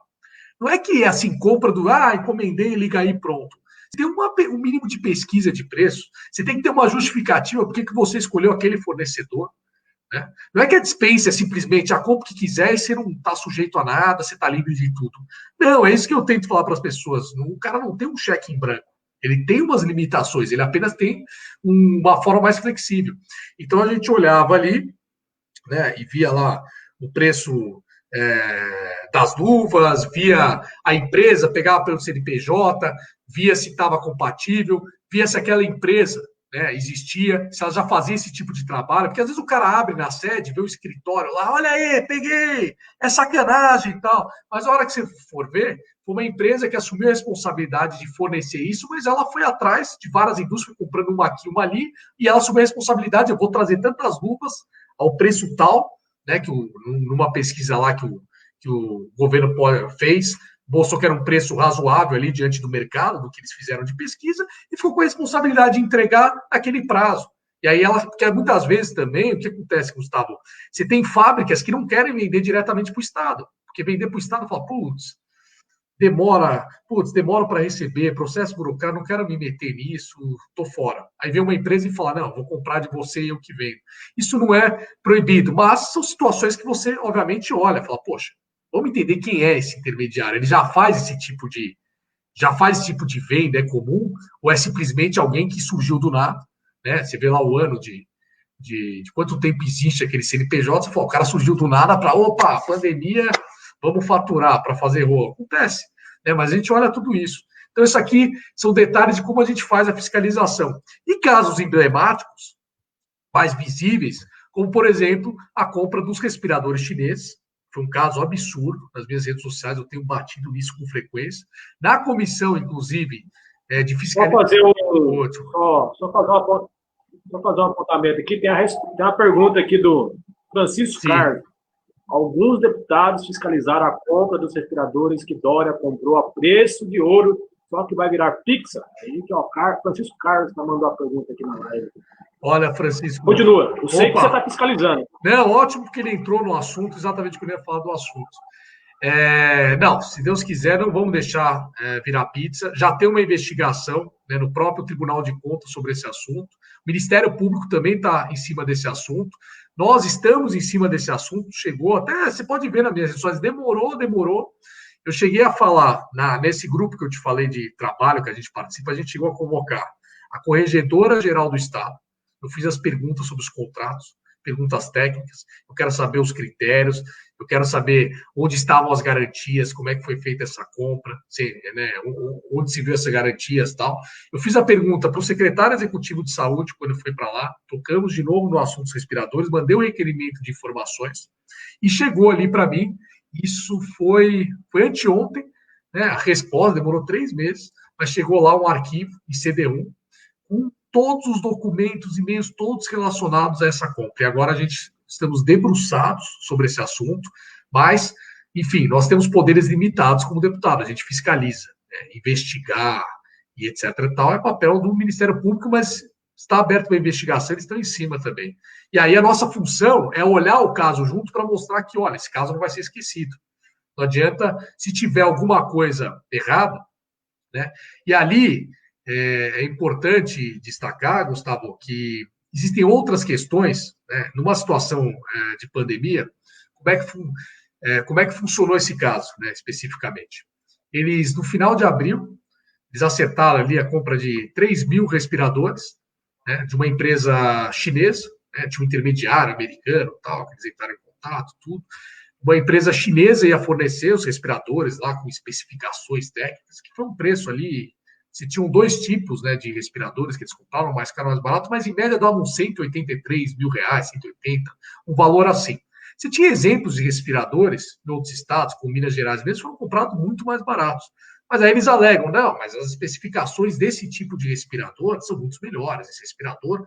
Não é que assim, compra encomendei, liga aí, pronto. Você tem um mínimo de pesquisa de preço, você tem que ter uma justificativa por que você escolheu aquele fornecedor. Né? Não é que a dispensa é simplesmente a compra que quiser e você não está sujeito a nada, você está livre de tudo. Não, é isso que eu tento falar para as pessoas. O cara não tem um cheque em branco. Ele tem umas limitações, ele apenas tem uma forma mais flexível. Então a gente olhava ali, né, e via lá o preço das luvas, via a empresa, pegava pelo CNPJ, via se estava compatível, via se aquela empresa, né, existia, se ela já fazia esse tipo de trabalho, porque às vezes o cara abre na sede, vê o escritório lá, olha aí, peguei, é sacanagem e tal, mas a hora que você for ver, foi uma empresa que assumiu a responsabilidade de fornecer isso, mas ela foi atrás de várias indústrias, comprando uma aqui, uma ali, e ela assumiu a responsabilidade, eu vou trazer tantas luvas ao preço tal, né, que numa pesquisa lá que o governo fez, mostrou que era um preço razoável ali diante do mercado, do que eles fizeram de pesquisa, e ficou com a responsabilidade de entregar aquele prazo. E aí porque muitas vezes também, o que acontece, Gustavo? Você tem fábricas que não querem vender diretamente para o Estado, porque vender para o Estado fala, putz, demora para receber, processo burocrático, não quero me meter nisso, estou fora. Aí vem uma empresa e fala, não, vou comprar de você e eu que vendo. Isso não é proibido, mas são situações que você, obviamente, olha, fala, poxa, vamos entender quem é esse intermediário. Ele já faz esse tipo de venda, é comum, ou é simplesmente alguém que surgiu do nada, né? Você vê lá o ano de quanto tempo existe aquele CNPJ, você fala, o cara surgiu do nada para, opa, pandemia, vamos faturar para fazer rolo. Acontece, né? Mas a gente olha tudo isso. Então, isso aqui são detalhes de como a gente faz a fiscalização. E casos emblemáticos, mais visíveis, como, por exemplo, a compra dos respiradores chineses. Foi um caso absurdo. Nas minhas redes sociais eu tenho batido nisso com frequência. Na comissão, inclusive, de fiscalização. Só fazer um apontamento aqui. Tem uma pergunta aqui do Francisco Carlos. Alguns deputados fiscalizaram a compra dos respiradores que Dória comprou a preço de ouro, só que vai virar fixa. Aí que, ó, Francisco Carlos está mandando a pergunta aqui na live. Olha, Francisco. Continua. Eu sei que você está fiscalizando. Não, ótimo, porque ele entrou no assunto, exatamente quando eu ia falar do assunto. Não, se Deus quiser, não vamos deixar virar pizza. Já tem uma investigação, né, no próprio Tribunal de Contas sobre esse assunto. O Ministério Público também está em cima desse assunto. Nós estamos em cima desse assunto. Chegou até, você pode ver nas minhas redes, demorou. Eu cheguei a falar, nesse grupo que eu te falei de trabalho que a gente participa, a gente chegou a convocar a Corregedora Geral do Estado. Eu fiz as perguntas sobre os contratos, perguntas técnicas, eu quero saber os critérios, eu quero saber onde estavam as garantias, como é que foi feita essa compra, onde se viu essas garantias e tal. Eu fiz a pergunta para o secretário executivo de saúde, quando foi para lá, tocamos de novo no assunto dos respiradores, mandei um requerimento de informações e chegou ali para mim, isso foi anteontem, né, a resposta demorou 3 meses, mas chegou lá um arquivo em CD1 com todos os documentos, e-mails, todos relacionados a essa compra. E agora a gente estamos debruçados sobre esse assunto, mas, enfim, nós temos poderes limitados como deputado, a gente fiscaliza, né, investigar e etc. e tal, é papel do Ministério Público, mas está aberto para investigação, eles estão em cima também. E aí a nossa função é olhar o caso junto para mostrar que, olha, esse caso não vai ser esquecido. Não adianta, se tiver alguma coisa errada, né? E ali é importante destacar, Gustavo, que existem outras questões, né? Numa situação de pandemia, como é que funcionou esse caso, né, especificamente? Eles, no final de abril, eles acertaram ali a compra de 3 mil respiradores, né, de uma empresa chinesa, né, de um intermediário americano, tal, que eles entraram em contato, tudo. Uma empresa chinesa ia fornecer os respiradores lá com especificações técnicas, que foi um preço ali. Se tinham 2 tipos, né, de respiradores que eles compravam, mais caro, mais barato, mas em média davam uns 183 mil reais, 180, um valor assim. Você tinha exemplos de respiradores em outros estados, como Minas Gerais mesmo, foram comprados muito mais baratos. Mas aí eles alegam, não, mas as especificações desse tipo de respirador são muito melhores. Esse respirador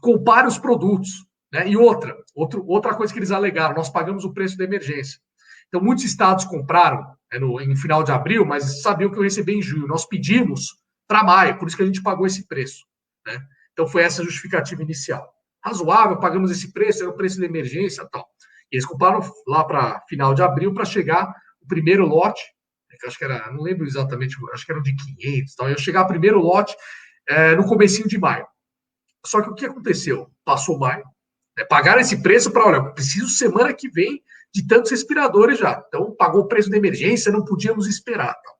compare os produtos. Né? E outra coisa que eles alegaram, nós pagamos o preço da emergência. Então, muitos estados compraram em final de abril, mas sabiam que eu recebi em junho. Nós pedimos para maio, por isso que a gente pagou esse preço. Né? Então, foi essa a justificativa inicial. Razoável, pagamos esse preço, era o preço da emergência e tal. E eles compraram lá para final de abril para chegar o primeiro lote, que acho que era, não lembro exatamente, acho que era de 500 e tal. Ia chegar o primeiro lote no comecinho de maio. Só que o que aconteceu? Passou maio, pagaram esse preço para, olha, preciso semana que vem de tantos respiradores já. Então, pagou o preço da emergência, não podíamos esperar. Tal. O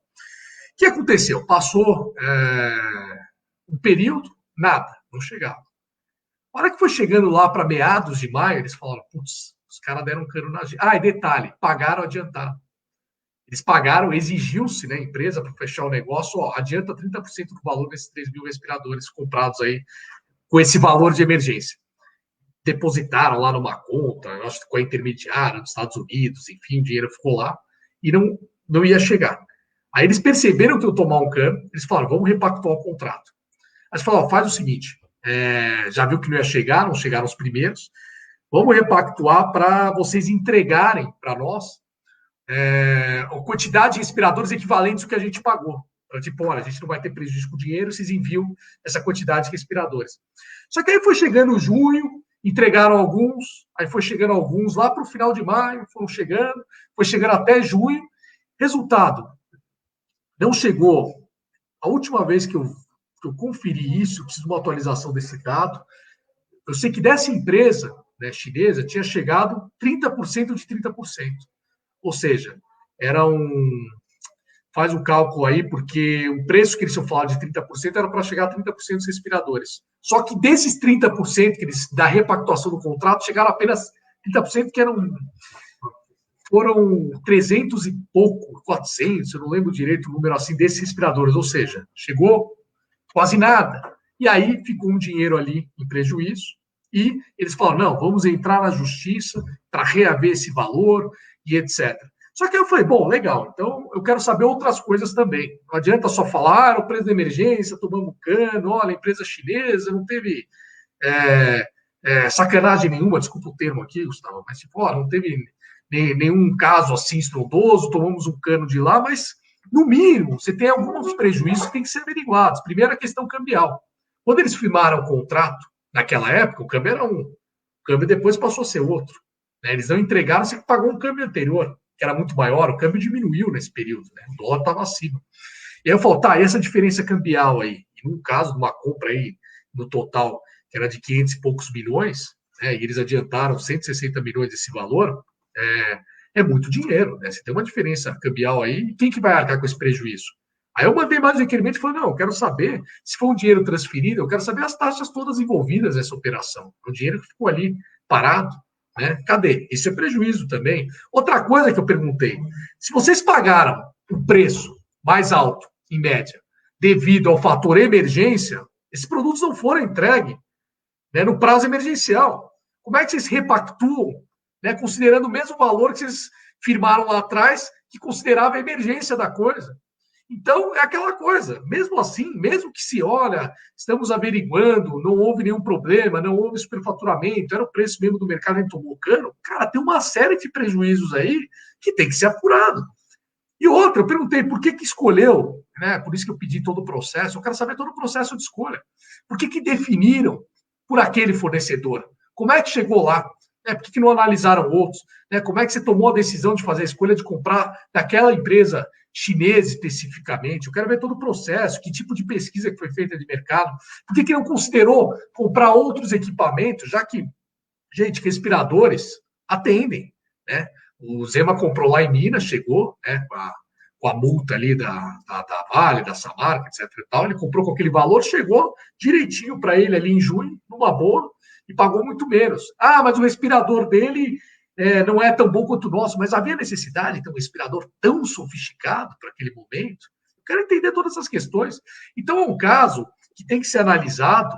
que aconteceu? Passou um período, nada, não chegava. A hora que foi chegando lá para meados de maio, eles falaram, putz, os caras deram um cano na gente. Ah, e detalhe, pagaram adiantado. Eles pagaram, exigiu-se, né, a empresa, para fechar o negócio, ó, adianta 30% do valor desses 3 mil respiradores comprados aí com esse valor de emergência. Depositaram lá numa conta, acho que com a intermediária dos Estados Unidos, enfim, o dinheiro ficou lá e não ia chegar. Aí eles perceberam que eu tomar um cano, eles falaram, vamos repactuar o contrato. Aí eles falaram, faz o seguinte, já viu que não ia chegar, não chegaram os primeiros, vamos repactuar para vocês entregarem para nós a quantidade de respiradores equivalentes ao que a gente pagou. Tipo, olha, a gente não vai ter prejuízo com o dinheiro, vocês enviam essa quantidade de respiradores. Só que aí foi chegando junho, entregaram alguns, aí foi chegando alguns lá para o final de maio, foram chegando, foi chegando até junho, Resultado, não chegou. A última vez que eu conferi isso, eu preciso de uma atualização desse dado, eu sei que dessa empresa, né, chinesa tinha chegado 30% de 30%. Ou seja, era faz um cálculo aí, porque o preço que eles tinham falado de 30% era para chegar a 30% dos respiradores. Só que desses 30% que eles, da repactuação do contrato, chegaram apenas 30% que foram 300 e pouco, 400, eu não lembro direito o número assim, desses respiradores. Ou seja, chegou quase nada. E aí ficou um dinheiro ali em prejuízo. E eles falaram, não, vamos entrar na justiça para reaver esse valor e etc. Só que eu falei, bom, legal, então eu quero saber outras coisas também. Não adianta só falar, o preço da emergência, tomamos cano, olha, a empresa chinesa não teve sacanagem nenhuma, desculpa o termo aqui, Gustavo, mas tipo, ó, não teve nenhum caso assim estrondoso, tomamos um cano de lá, mas no mínimo você tem alguns prejuízos que têm que ser averiguados. Primeiro, a questão cambial. Quando eles firmaram o contrato, naquela época, o câmbio era um, o câmbio depois passou a ser outro. Né? Eles não entregaram, você pagou um câmbio anterior, que era muito maior, o câmbio diminuiu nesse período, né? O dólar estava acima. E aí eu falo, tá, e essa diferença cambial aí? E no caso de uma compra aí, no total, que era de 500 e poucos milhões, né? E eles adiantaram 160 milhões desse valor, é muito dinheiro, né? Você tem uma diferença cambial aí, quem que vai arcar com esse prejuízo? Aí eu mandei mais um requerimento e falei, não, eu quero saber, se for um dinheiro transferido, eu quero saber as taxas todas envolvidas nessa operação. O dinheiro que ficou ali parado, né? Cadê? Isso é prejuízo também. Outra coisa que eu perguntei, se vocês pagaram o preço mais alto, em média, devido ao fator emergência, esses produtos não foram entregues, né, no prazo emergencial. Como é que vocês repactuam, né, considerando o mesmo valor que vocês firmaram lá atrás, que considerava a emergência da coisa? Então, é aquela coisa, mesmo assim, mesmo que se olha, estamos averiguando, não houve nenhum problema, não houve superfaturamento, era o preço mesmo do mercado, a gente tomou cano, cara, tem uma série de prejuízos aí que tem que ser apurado. E outra, eu perguntei por que escolheu, né? Por isso que eu pedi todo o processo, eu quero saber todo o processo de escolha. Por que definiram por aquele fornecedor? Como é que chegou lá? Por que não analisaram outros? Como é que você tomou a decisão de fazer a escolha de comprar daquela empresa chinesa especificamente? Eu quero ver todo o processo, que tipo de pesquisa que foi feita de mercado. Por que não considerou comprar outros equipamentos, já que, gente, respiradores atendem, né? O Zema comprou lá em Minas, chegou, né, com a multa ali da Vale, da Samarco, etc. E tal. Ele comprou com aquele valor, chegou direitinho para ele ali em junho, numa boa, e pagou muito menos. Ah, mas o respirador dele não é tão bom quanto o nosso, mas havia necessidade de ter um respirador tão sofisticado para aquele momento? Eu quero entender todas essas questões. Então, é um caso que tem que ser analisado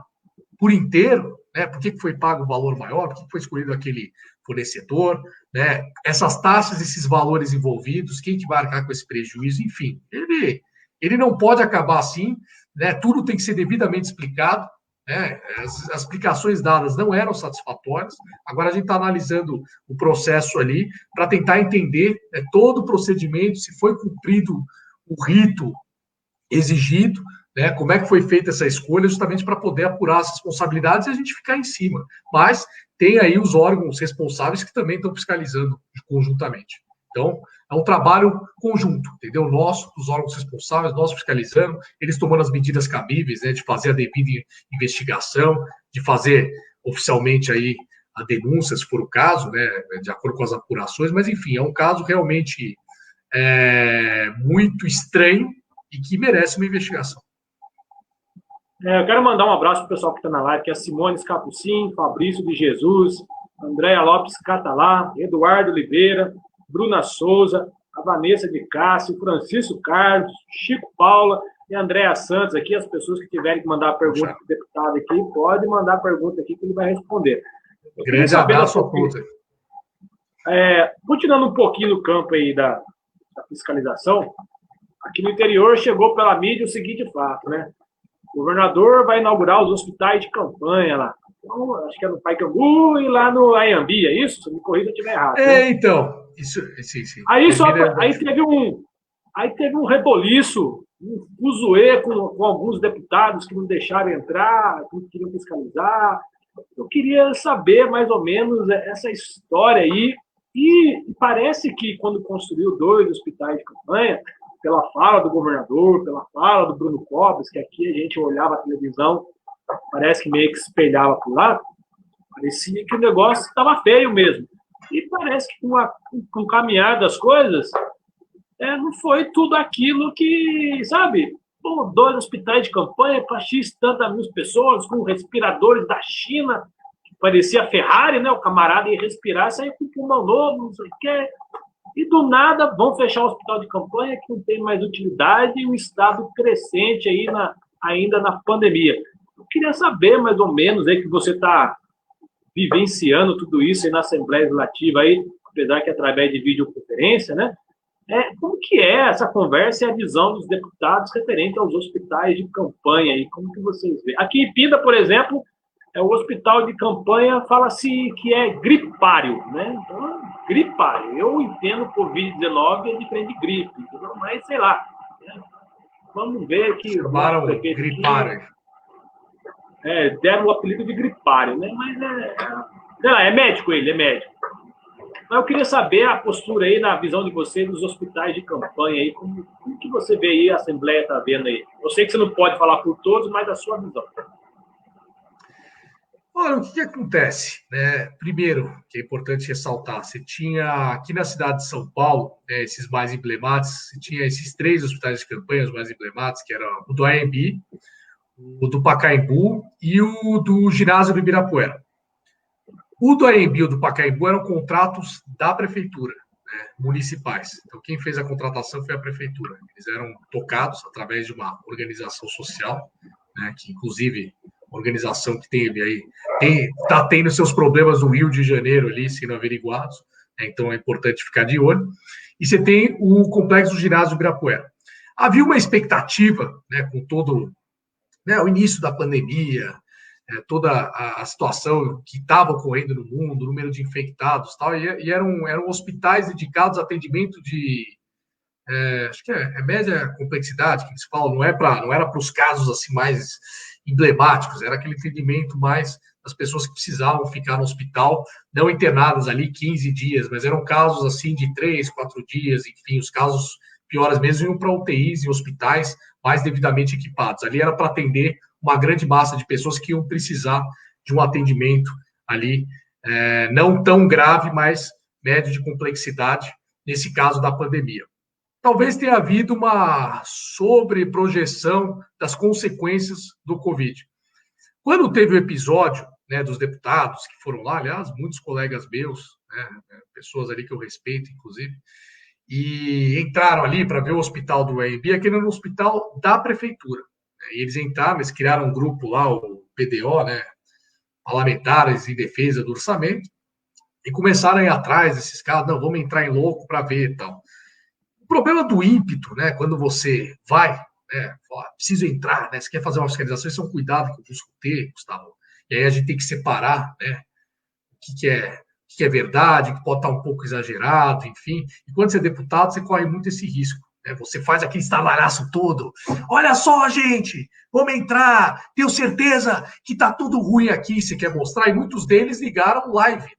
por inteiro, né? Por que foi pago o valor maior, por que foi escolhido aquele fornecedor, né? Essas taxas, esses valores envolvidos, quem que vai arcar com esse prejuízo, enfim. Ele não pode acabar assim, né? Tudo tem que ser devidamente explicado, né? As explicações dadas não eram satisfatórias. Agora a gente está analisando o processo ali para tentar entender, né, todo o procedimento, se foi cumprido o rito exigido, né, como é que foi feita essa escolha, justamente para poder apurar as responsabilidades e a gente ficar em cima. Mas tem aí os órgãos responsáveis que também estão fiscalizando conjuntamente. Então, é um trabalho conjunto, entendeu? Nosso, dos órgãos responsáveis, nós fiscalizando, eles tomando as medidas cabíveis, né, de fazer a devida investigação, de fazer oficialmente aí a denúncia, se for o caso, né, de acordo com as apurações, mas enfim, é um caso realmente muito estranho e que merece uma investigação. Eu quero mandar um abraço para o pessoal que está na live, que é a Simone Scapucin, Fabrício de Jesus, Andréa Lopes Catalá, Eduardo Oliveira, Bruna Souza, a Vanessa de Cássio, Francisco Carlos, Chico Paula e Andréa Santos aqui. As pessoas que tiverem que mandar pergunta para o deputado aqui, pode mandar pergunta aqui que ele vai responder. Grande abraço a todos. Continuando um pouquinho no campo aí da fiscalização, aqui no interior chegou pela mídia o seguinte fato, né? O governador vai inaugurar os hospitais de campanha lá. Então, acho que é no Pacaembu e lá no Anhembi, é isso? Se me corrija se eu estiver errado. Né? Então. Isso, sim. Aí teve um reboliço, um fuzuê com alguns deputados que não deixaram entrar, que não queriam fiscalizar. Eu queria saber, mais ou menos, essa história aí E parece que quando construiu 2 hospitais de campanha, pela fala do governador, pela fala do Bruno Covas, que aqui a gente olhava a televisão, parece que meio que espelhava por lá, parecia que o negócio estava feio mesmo. E parece que com o caminhar das coisas, não foi tudo aquilo que, sabe, 2 hospitais de campanha para X tantas mil pessoas, com respiradores da China, que parecia Ferrari, né? O camarada ia respirar, sair com pulmão novo, não sei o quê. E do nada vão fechar o hospital de campanha, que não tem mais utilidade, e um estado crescente aí ainda na pandemia. Eu queria saber, mais ou menos, aí que você está vivenciando tudo isso aí na Assembleia Legislativa, aí, apesar que através de videoconferência, né? Como que é essa conversa e a visão dos deputados referente aos hospitais de campanha? E como que vocês veem? Aqui em Pinda, por exemplo, o hospital de campanha fala-se que é gripário, né? Então, gripário. Eu entendo Covid-19 é diferente de gripe, mas sei lá. Né? Vamos ver que... Chamaram gripário. Deram o apelido de gripário, né? Mas sei lá, é médico ele, é médico. Mas eu queria saber a postura aí, na visão de você, dos hospitais de campanha aí, como que você vê aí, a Assembleia está vendo aí? Eu sei que você não pode falar por todos, mas a sua visão. Olha, o que acontece? Né? Primeiro, que é importante ressaltar, você tinha aqui na cidade de São Paulo, né, esses mais emblemáticos, você tinha esses 3 hospitais de campanha, os mais emblemáticos, que eram o do AMB, o do Pacaembu e o do ginásio do Ibirapuera. O do AMB e o do Pacaembu eram contratos da prefeitura, né, municipais. Então, quem fez a contratação foi a prefeitura. Eles eram tocados através de uma organização social, né, que, inclusive, organização que teve aí, está tendo seus problemas no Rio de Janeiro ali, sendo averiguados, né, então é importante ficar de olho. E você tem o complexo do ginásio do Ibirapuera. Havia uma expectativa, né, com todo, né, o início da pandemia, toda a situação que estava ocorrendo no mundo, o número de infectados, tal, e eram hospitais dedicados a atendimento de, acho que é média complexidade, que eles falam, não era para os casos assim mais emblemáticos, era aquele atendimento mais das pessoas que precisavam ficar no hospital, não internadas ali 15 dias, mas eram casos assim de 3, 4 dias, enfim, os casos piores mesmo iam para UTIs e hospitais mais devidamente equipados. Ali era para atender uma grande massa de pessoas que iam precisar de um atendimento ali, não tão grave, mas médio de complexidade, nesse caso da pandemia. Talvez tenha havido uma sobreprojeção das consequências do Covid. Quando teve o episódio, né, dos deputados que foram lá, aliás, muitos colegas meus, né, pessoas ali que eu respeito, inclusive, e entraram ali para ver o hospital do AMB, aquele era um hospital da prefeitura. E eles entraram, eles criaram um grupo lá, o PDO, né, Parlamentares em Defesa do Orçamento, e começaram a ir atrás desses caras, não, vamos entrar em louco para ver e tal. O problema do ímpeto, né, quando você vai, né, fala, preciso entrar, né, você quer fazer uma fiscalização, isso é um cuidado que eu busco ter, Gustavo, e aí a gente tem que separar, né, o que é verdade, o que pode estar um pouco exagerado, enfim, e quando você é deputado, você corre muito esse risco. Você faz aquele estardalhaço todo. Olha só, gente, vamos entrar. Tenho certeza que tá tudo ruim aqui. Você quer mostrar? E muitos deles ligaram live.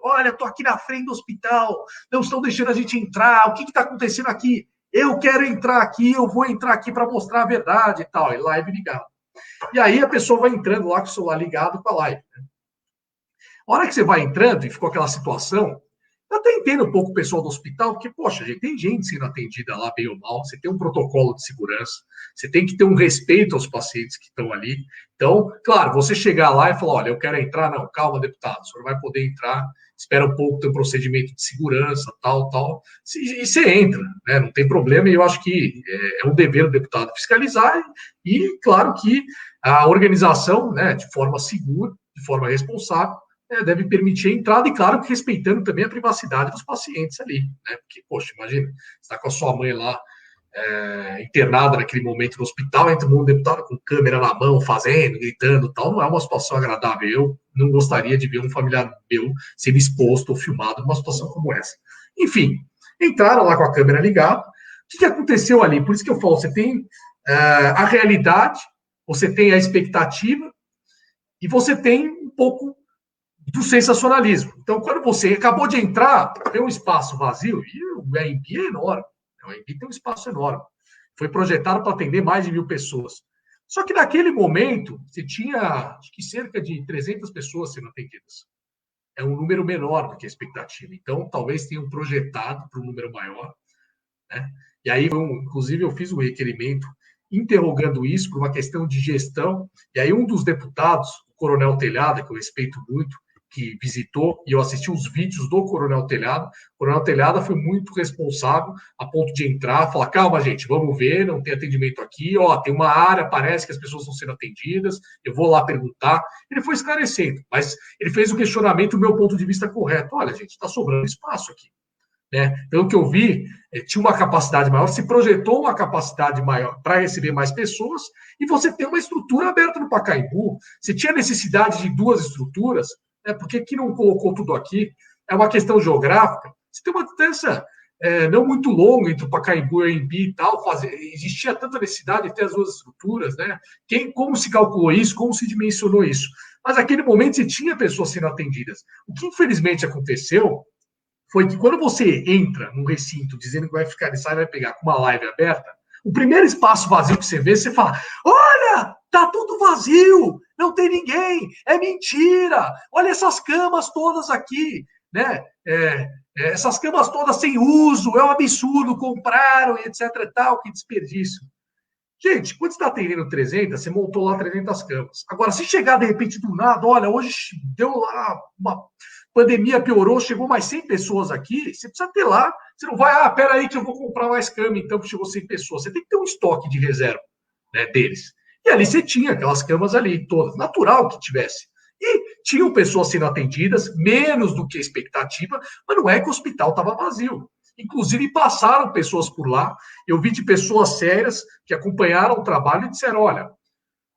Olha, tô aqui na frente do hospital. Não estão deixando a gente entrar. O que está acontecendo aqui? Eu quero entrar aqui. Eu vou entrar aqui para mostrar a verdade e tal. E live ligado. E aí a pessoa vai entrando lá com o celular ligado com a live. Né? A hora que você vai entrando e ficou aquela situação, eu até entendo um pouco o pessoal do hospital, porque, poxa, gente, tem gente sendo atendida lá bem ou mal, você tem um protocolo de segurança, você tem que ter um respeito aos pacientes que estão ali. Então, claro, você chegar lá e falar, olha, eu quero entrar, não, calma, deputado, o senhor vai poder entrar, espera um pouco, tem um procedimento de segurança, tal, e você entra, né, não tem problema, e eu acho que é um dever do deputado fiscalizar, e claro que a organização, né, de forma segura, de forma responsável, deve permitir a entrada e, claro, que respeitando também a privacidade dos pacientes ali, né? Porque, poxa, imagina, você está com a sua mãe lá internada naquele momento no hospital, entra um deputado com câmera na mão, fazendo, gritando tal, não é uma situação agradável. Eu não gostaria de ver um familiar meu sendo exposto ou filmado numa situação como essa. Enfim, entraram lá com a câmera ligada. O que aconteceu ali? Por isso que eu falo, você tem a realidade, você tem a expectativa e você tem um pouco do sensacionalismo. Então, quando você acabou de entrar, tem um espaço vazio, e o AMB é enorme. O AMB tem um espaço enorme. Foi projetado para atender mais de 1.000 pessoas. Só que naquele momento, você tinha, acho que cerca de 300 pessoas sendo atendidas. É um número menor do que a expectativa. Então, talvez tenham projetado para um número maior, né? E aí, inclusive, eu fiz um requerimento interrogando isso por uma questão de gestão. E aí, um dos deputados, o Coronel Telhada, que eu respeito muito, que visitou, e eu assisti os vídeos do Coronel Telhada. O Coronel Telhada foi muito responsável a ponto de entrar, falar, calma, gente, vamos ver, não tem atendimento aqui, ó, tem uma área, parece que as pessoas estão sendo atendidas, eu vou lá perguntar. Ele foi esclarecendo, mas ele fez o questionamento do meu ponto de vista correto. Olha, gente, está sobrando espaço aqui. Né? Pelo que eu vi, tinha uma capacidade maior, se projetou uma capacidade maior para receber mais pessoas, e você tem uma estrutura aberta no Pacaembu. Você tinha necessidade de 2 estruturas, né? Por que não colocou tudo aqui? É uma questão geográfica. Você tem uma distância não muito longa entre o Pacaembu e o AMB e tal. Existia tanta necessidade de ter as 2 estruturas, né? Como se calculou isso? Como se dimensionou isso? Mas naquele momento você tinha pessoas sendo atendidas. O que infelizmente aconteceu foi que quando você entra num recinto dizendo que vai fiscalizar e vai pegar com uma live aberta, o primeiro espaço vazio que você vê, você fala, olha, tá tudo vazio, não tem ninguém, é mentira, olha essas camas todas aqui, né? Essas camas todas sem uso, é um absurdo, compraram, etc e tal, que desperdício. Gente, quando você está atendendo 300, você montou lá 300 camas. Agora, se chegar de repente do nada, olha, hoje deu lá uma pandemia, piorou, chegou mais 100 pessoas aqui, você precisa ter lá. Você não vai, pera aí que eu vou comprar mais cama, então, que chegou 100 pessoas. Você tem que ter um estoque de reserva, né, deles. E ali você tinha aquelas camas ali, todas. Natural que tivesse. E tinham pessoas sendo atendidas, menos do que a expectativa, mas não é que o hospital estava vazio. Inclusive, passaram pessoas por lá. Eu vi de pessoas sérias que acompanharam o trabalho e disseram, olha,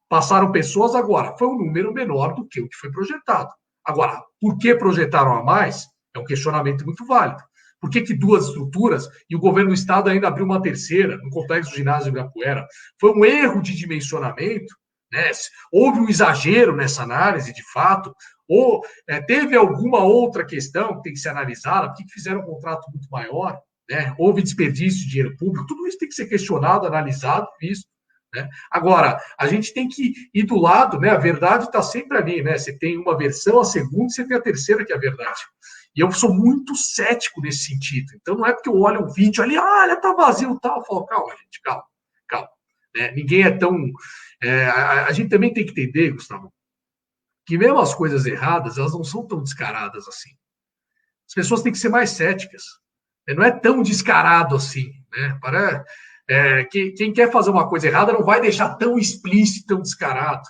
passaram pessoas agora. Foi um número menor do que o que foi projetado. Agora, por que projetaram a mais? É um questionamento muito válido. Por que 2 estruturas e o governo do estado ainda abriu uma terceira no complexo do ginásio de Ibirapuera? Foi um erro de dimensionamento, né? Houve um exagero nessa análise, de fato, ou teve alguma outra questão que tem que ser analisada, por que fizeram um contrato muito maior, né? Houve desperdício de dinheiro público, tudo isso tem que ser questionado, analisado, visto. Né? Agora, a gente tem que ir do lado, né? A verdade está sempre ali, né? Você tem uma versão, a segunda, e você tem a terceira, que é a verdade. E eu sou muito cético nesse sentido. Então, não é porque eu olho um vídeo ali, olha, tá vazio, tal. Eu falo, calma, gente, calma. Né? Ninguém é tão... a gente também tem que entender, Gustavo, que mesmo as coisas erradas, elas não são tão descaradas assim. As pessoas têm que ser mais céticas. Não é tão descarado assim, né? Quem quer fazer uma coisa errada não vai deixar tão explícito, tão descarado.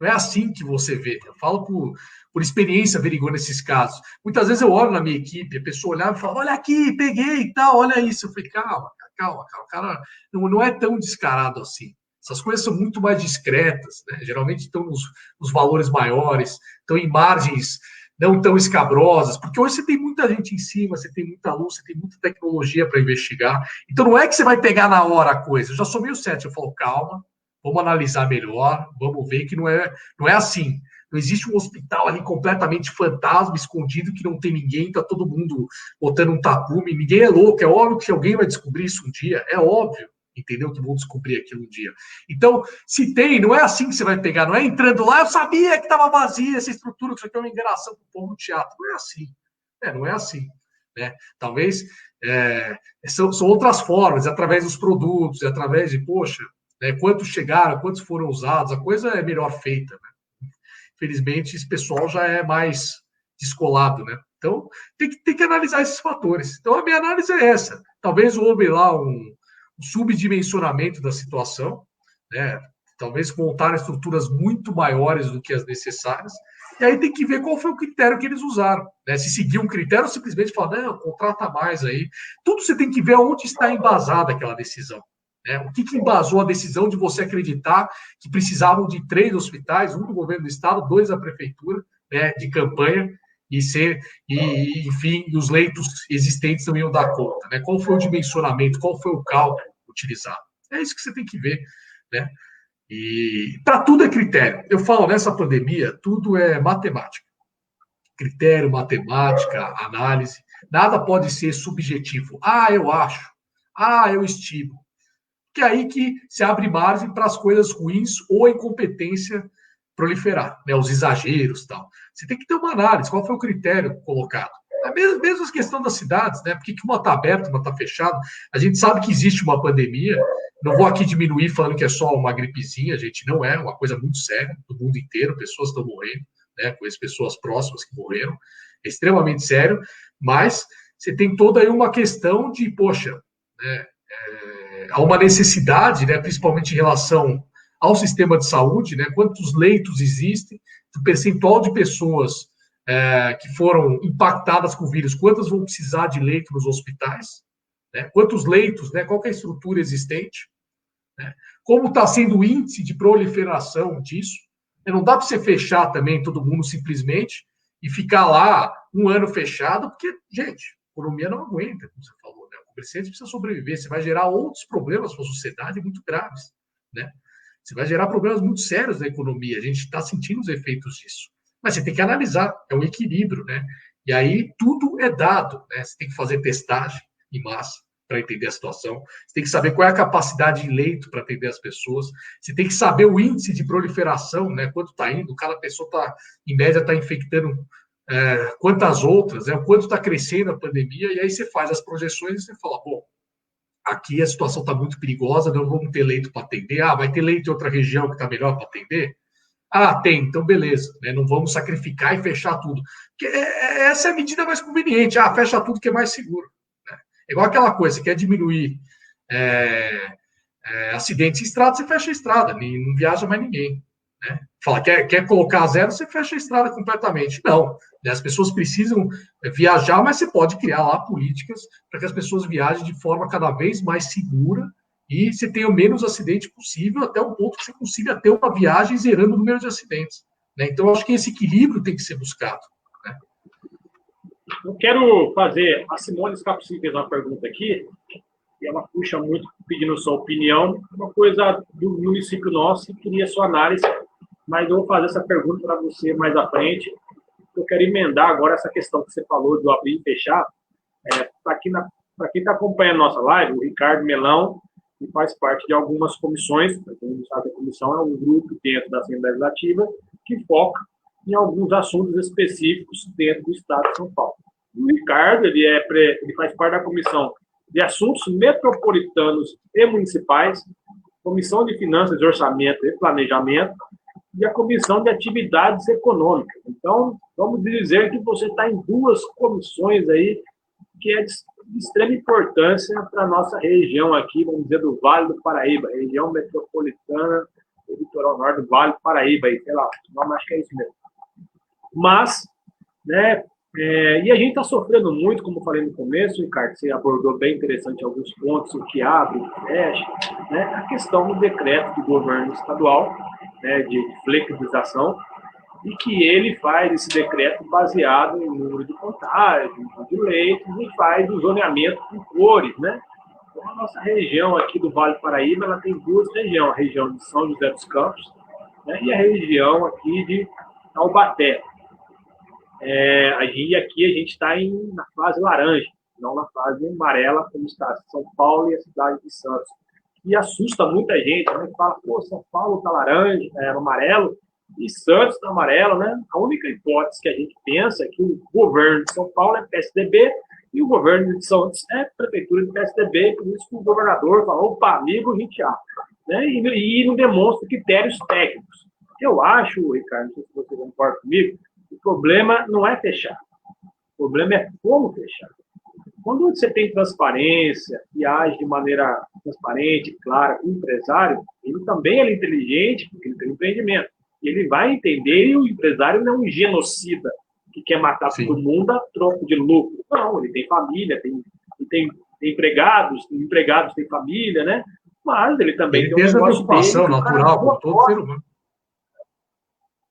Não é assim que você vê. Eu falo por experiência averiguando esses casos. Muitas vezes eu olho na minha equipe, a pessoa olhava e fala, olha aqui, peguei e tal, olha isso. Eu falei, calma. O cara não é tão descarado assim. Essas coisas são muito mais discretas, né? Geralmente estão nos valores maiores, estão em margens não tão escabrosas, porque hoje você tem muita gente em cima, você tem muita luz, você tem muita tecnologia para investigar. Então não é que você vai pegar na hora a coisa. Eu já sou meio cético, eu falo, calma, vamos analisar melhor, vamos ver que não é assim. Não existe um hospital ali completamente fantasma, escondido, que não tem ninguém, está todo mundo botando um tapume, ninguém é louco, é óbvio que alguém vai descobrir isso um dia, é óbvio. Entendeu? Que vão descobrir aquilo um dia. Então, se tem, não é assim que você vai pegar, não é entrando lá, eu sabia que estava vazia essa estrutura, que isso aqui é uma enganação para o povo do teatro. Não é assim. Não é assim. Né? Talvez são outras formas, através dos produtos, através de, poxa, né, quantos chegaram, quantos foram usados, a coisa é melhor feita. Né? Infelizmente, esse pessoal já é mais descolado, né? Então, tem que analisar esses fatores. Então, a minha análise é essa. Talvez houve lá um subdimensionamento da situação, né? Talvez montaram estruturas muito maiores do que as necessárias, e aí tem que ver qual foi o critério que eles usaram. Né? Se seguir um critério, ou simplesmente falar, não, contrata mais aí. Tudo você tem que ver onde está embasada aquela decisão. Né? O que embasou a decisão de você acreditar que precisavam de 3 hospitais, um do governo do estado, 2 da prefeitura, né, de campanha, enfim, os leitos existentes não iam dar conta, né? Qual foi o dimensionamento, qual foi o cálculo utilizado? É isso que você tem que ver, né? E para tudo é critério. Eu falo, nessa pandemia, tudo é matemática. critério, matemática, análise. Nada pode ser subjetivo. Ah, eu acho. Ah, eu estimo. Que é aí que se abre margem para as coisas ruins ou a incompetência proliferar, né? Os exageros e tal. Você tem que ter uma análise. Qual foi o critério colocado? É mesmo a questão das cidades, né? Por que uma está aberta, uma está fechada? A gente sabe que existe uma pandemia. Não vou aqui diminuir falando que é só uma gripezinha, gente. Não é, uma coisa muito séria no mundo inteiro. Pessoas estão morrendo, né? Conheço pessoas próximas que morreram. É extremamente sério. Mas você tem toda aí uma questão de, poxa, né? Há uma necessidade, né? Principalmente em relação ao sistema de saúde, né? Quantos leitos existem, o percentual de pessoas que foram impactadas com o vírus, quantas vão precisar de leito nos hospitais, né? Quantos leitos, né? Qual é a estrutura existente, né? Como está sendo o índice de proliferação disso. Não dá para você fechar também todo mundo simplesmente e ficar lá um ano fechado, porque, gente, a economia não aguenta, como você falou, né? O comerciante precisa sobreviver, você vai gerar outros problemas para a sociedade muito graves, né? Você vai gerar problemas muito sérios na economia, a gente está sentindo os efeitos disso. Mas você tem que analisar, é um equilíbrio, né? E aí tudo é dado, né? Você tem que fazer testagem em massa para entender a situação, você tem que saber qual é a capacidade de leito para atender as pessoas, você tem que saber o índice de proliferação, né? Quanto está indo, cada pessoa está, em média, está infectando quantas outras, né? O quanto está crescendo a pandemia, e aí você faz as projeções e você fala, bom, aqui a situação está muito perigosa, não vamos ter leito para atender. Ah, vai ter leito em outra região que está melhor para atender? Ah, tem, então beleza, né? Não vamos sacrificar e fechar tudo. Porque essa é a medida mais conveniente. Ah, fecha tudo que é mais seguro. Né? É igual aquela coisa, você quer diminuir acidentes em estrada, você fecha a estrada, não viaja mais ninguém. Né? Fala, quer colocar a zero, você fecha a estrada completamente. Não, né? As pessoas precisam viajar, mas você pode criar lá políticas para que as pessoas viajem de forma cada vez mais segura e você tenha o menos acidente possível, até o ponto que você consiga ter uma viagem zerando o número de acidentes. Né? Então, eu acho que esse equilíbrio tem que ser buscado. Né? Eu quero fazer... A Simone Scapucci fez uma pergunta aqui, e ela puxa muito pedindo sua opinião, uma coisa do município nosso, que queria sua análise, mas eu vou fazer essa pergunta para você mais à frente. Eu quero emendar agora essa questão que você falou do abrir e fechar. Para quem está acompanhando a nossa live, o Ricardo Melão, que faz parte de algumas comissões, para quem não sabe, a comissão é um grupo dentro da Assembleia Legislativa que foca em alguns assuntos específicos dentro do Estado de São Paulo. O Ricardo, ele faz parte da comissão de assuntos metropolitanos e municipais, comissão de finanças, de orçamento e planejamento, e a comissão de atividades econômicas. Então, vamos dizer que você está em duas comissões aí, que é de extrema importância para a nossa região aqui, vamos dizer, do Vale do Paraíba, região metropolitana do litoral norte do Vale do Paraíba, aí, sei lá, não, acho que é isso mesmo. Mas, né, e a gente está sofrendo muito, como eu falei no começo, Ricardo, você abordou bem interessante alguns pontos, o que abre, o que fecha, né, a questão do decreto do governo estadual, né, de flexibilização, e que ele faz esse decreto baseado em número de contágio, de leitos, e faz o zoneamento com cores, né? Então, a nossa região aqui do Vale do Paraíba, ela tem duas regiões, a região de São José dos Campos, né, e a região aqui de Taubaté. E aqui a gente está na fase laranja, não na fase amarela, como está São Paulo e a cidade de Santos. E assusta muita gente, né? Fala, pô, São Paulo está laranja, amarelo, e Santos está amarelo, né? A única hipótese que a gente pensa é que o governo de São Paulo é PSDB e o governo de Santos é prefeitura de PSDB, por isso que o governador falou, opa, amigo, a gente acha. Né? E não demonstra critérios técnicos. Eu acho, Ricardo, não sei se você concorda comigo, o problema não é fechar, o problema é como fechar. Quando você tem transparência e age de maneira transparente, clara, o empresário, ele também é inteligente, porque ele tem empreendimento. Ele vai entender, e o empresário não é um genocida que quer matar todo mundo a troco de lucro. Não, ele tem família, tem empregados têm família, né? Mas ele também tem um negócio dele. Natural, como todo ser humano.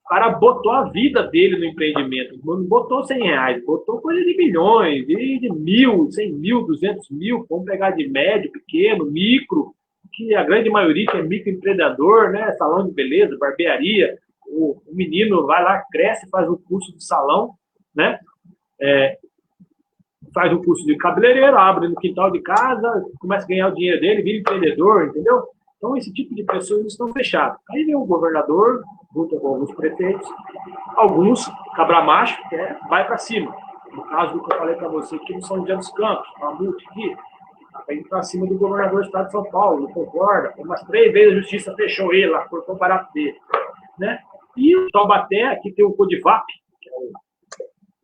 O cara botou a vida dele no empreendimento, não botou R$100, botou coisa de milhões, de 1.000, 100.000, 200.000, vamos pegar de médio, pequeno, micro, que a grande maioria é microempreendedor, né? Salão de beleza, barbearia, o menino vai lá, cresce, faz o curso de salão, né? Faz um curso de cabeleireiro, abre no quintal de casa, começa a ganhar o dinheiro dele, vira empreendedor, entendeu? Então, esse tipo de pessoas estão fechadas. Aí vem o governador, junto com alguns prefeitos, alguns, cabra macho, vai para cima. No caso do que eu falei para você, aqui no São José dos Campos, a multa aqui, vai indo para cima do governador do estado de São Paulo, não concorda. Umas 3 vezes a justiça fechou ele lá, cortou o barato dele, né? E o Taubaté, aqui tem o CODIVAP, que é o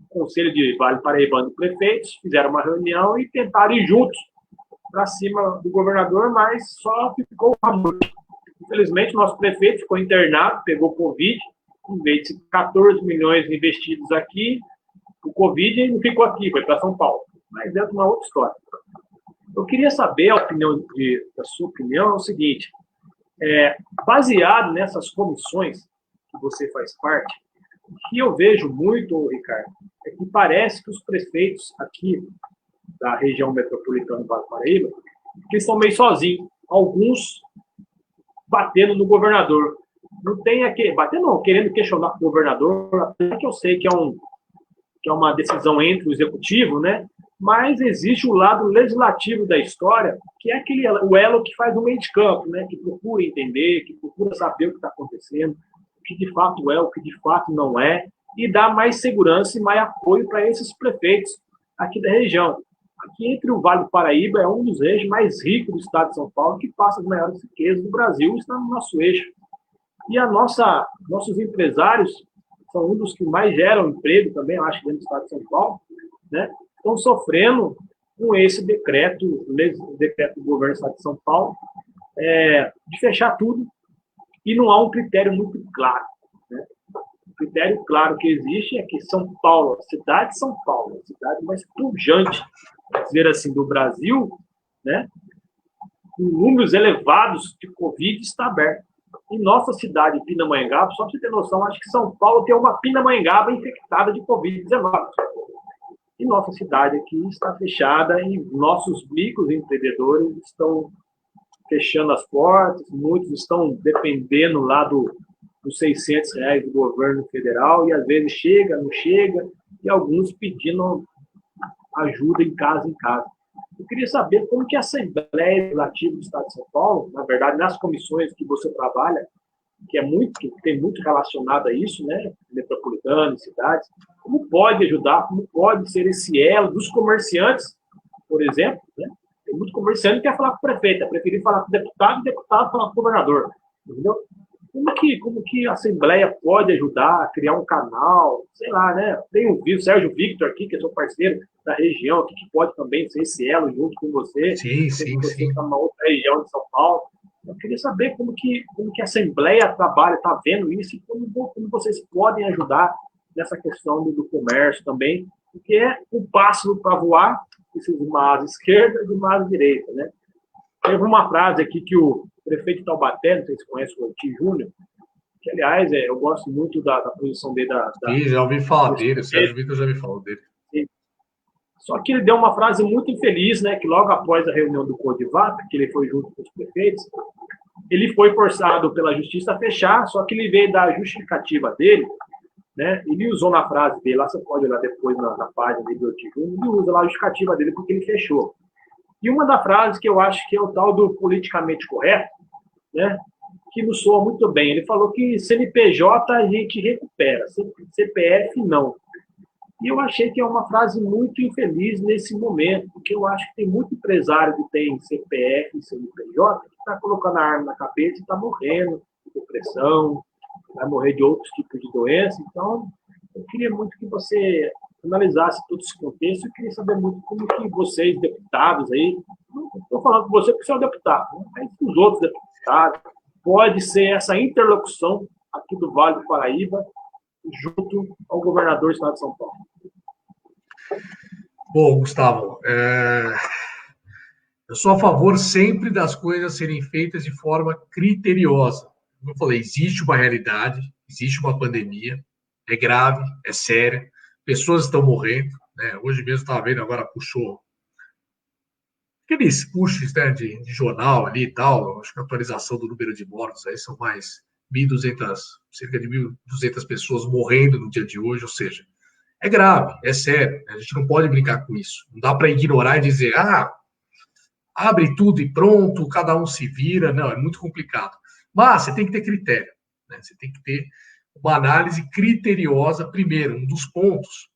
Conselho de Vale Paraibano de Prefeitos, fizeram uma reunião e tentaram ir juntos para cima do governador, mas só ficou uma multa. Infelizmente, nosso prefeito ficou internado, pegou Covid, em vez de 14 milhões investidos aqui, o Covid ele não ficou aqui, foi para São Paulo. Mas é uma outra história. Eu queria saber a sua opinião é o seguinte, baseado nessas comissões que você faz parte, o que eu vejo muito, Ricardo, é que parece que os prefeitos aqui da região metropolitana do Vale do Paraíba, que estão meio sozinhos, alguns batendo no governador. Não tem aqui, batendo não, querendo questionar o governador, até que eu sei que é uma decisão entre o executivo, né? Mas existe o lado legislativo da história, que é o elo que faz o meio de campo, né? Que procura entender, que procura saber o que está acontecendo, o que de fato é, o que de fato não é, e dá mais segurança e mais apoio para esses prefeitos aqui da região. Aqui entre o Vale do Paraíba é um dos eixos mais ricos do estado de São Paulo, que passa as maiores riquezas do Brasil, está no nosso eixo. E nossos empresários são um dos que mais geram emprego também, eu acho, dentro do estado de São Paulo, né? Estão sofrendo com esse decreto do governo do estado de São Paulo, de fechar tudo, e não há um critério muito claro, né? O critério claro que existe é que São Paulo, a cidade de São Paulo, a cidade mais pujante, dizer assim, do Brasil, né? Com números elevados de Covid, está aberto. Em nossa cidade, Pindamonhangaba, só para você ter noção, acho que São Paulo tem uma Pindamonhangaba infectada de Covid-19. E nossa cidade aqui está fechada e nossos microempreendedores estão fechando as portas, muitos estão dependendo lá dos R$600 do governo federal e às vezes chega, não chega, e alguns pedindo ajuda em casa. Eu queria saber como que a Assembleia Legislativa do Estado de São Paulo, na verdade, nas comissões que você trabalha, que tem muito relacionado a isso, né, metropolitano, cidades, como pode ajudar, como pode ser esse elo dos comerciantes, por exemplo, né? Tem muito comerciante que quer falar com o prefeito, é preferir falar com o deputado falar com o governador, entendeu? Como que a Assembleia pode ajudar a criar um canal, sei lá, né? Tem o Sérgio Victor aqui, que é seu parceiro da região, aqui, que pode também ser esse elo junto com você. Sim. Você está numa outra região de São Paulo. Eu queria saber como que a Assembleia trabalha, está vendo isso, e como vocês podem ajudar nessa questão do comércio também, porque é um pássaro para voar, precisa de uma asa esquerda e de uma asa direita, né? Teve uma frase aqui que o prefeito de Taubaté, não sei se conhece o Ortiz Júnior, que, aliás, eu gosto muito da posição dele. Sim, já ouvi falar dele, o Sérgio Vitor já me falou dele. Sim. Só que ele deu uma frase muito infeliz, né, que logo após a reunião do CODIVAP, que ele foi junto com os prefeitos, ele foi forçado pela justiça a fechar, só que ele veio da justificativa dele, né, ele usou na frase dele, lá você pode olhar depois na página dele do Ortiz Júnior, ele usa lá a justificativa dele porque ele fechou. E uma das frases que eu acho que é o tal do politicamente correto, né, que nos soa muito bem. Ele falou que CNPJ a gente recupera, CPF não. E eu achei que é uma frase muito infeliz nesse momento, porque eu acho que tem muito empresário que tem CPF e CNPJ que está colocando a arma na cabeça e está morrendo de depressão, vai morrer de outros tipos de doença. Então, eu queria muito que você analisasse todo esse contexto. Eu queria saber muito como que vocês, deputados aí, não estou falando com você porque você é um deputado, né? Mas os outros deputados, pode ser essa interlocução aqui do Vale do Paraíba junto ao governador do estado de São Paulo. Bom, Gustavo, eu sou a favor sempre das coisas serem feitas de forma criteriosa. Como eu falei, existe uma realidade, existe uma pandemia, é grave, é séria, pessoas estão morrendo, né? Hoje mesmo estava vendo, agora puxou aqueles puxos, né, de jornal ali e tal, acho que a atualização do número de mortos aí são mais 1.200, cerca de 1.200 pessoas morrendo no dia de hoje, ou seja, é grave, é sério. A gente não pode brincar com isso. Não dá para ignorar e dizer, abre tudo e pronto, cada um se vira. Não, é muito complicado. Mas você tem que ter critério, né? Você tem que ter uma análise criteriosa. Primeiro, um dos pontos,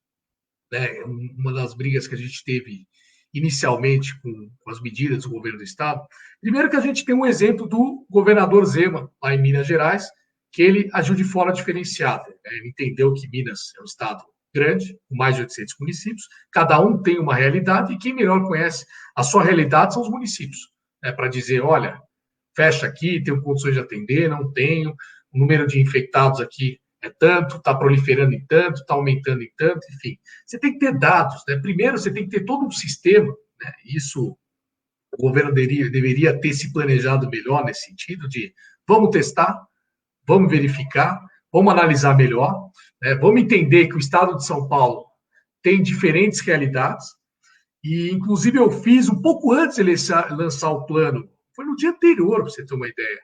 né, uma das brigas que a gente teve inicialmente com as medidas do governo do Estado, primeiro que a gente tem um exemplo do governador Zema, lá em Minas Gerais, que ele agiu de forma diferenciada. Né? Ele entendeu que Minas é um estado grande, com mais de 800 municípios, cada um tem uma realidade, e quem melhor conhece a sua realidade são os municípios, né? Para dizer, olha, fecha aqui, tenho condições de atender, não tenho, o número de infectados aqui é tanto, está proliferando em tanto, está aumentando em tanto, enfim. Você tem que ter dados, né? Primeiro, você tem que ter todo um sistema, né? Isso o governo deveria ter se planejado melhor nesse sentido de vamos testar, vamos verificar, vamos analisar melhor, né? Vamos entender que o estado de São Paulo tem diferentes realidades, e inclusive eu fiz um pouco antes de ele lançar o plano, foi no dia anterior, para você ter uma ideia.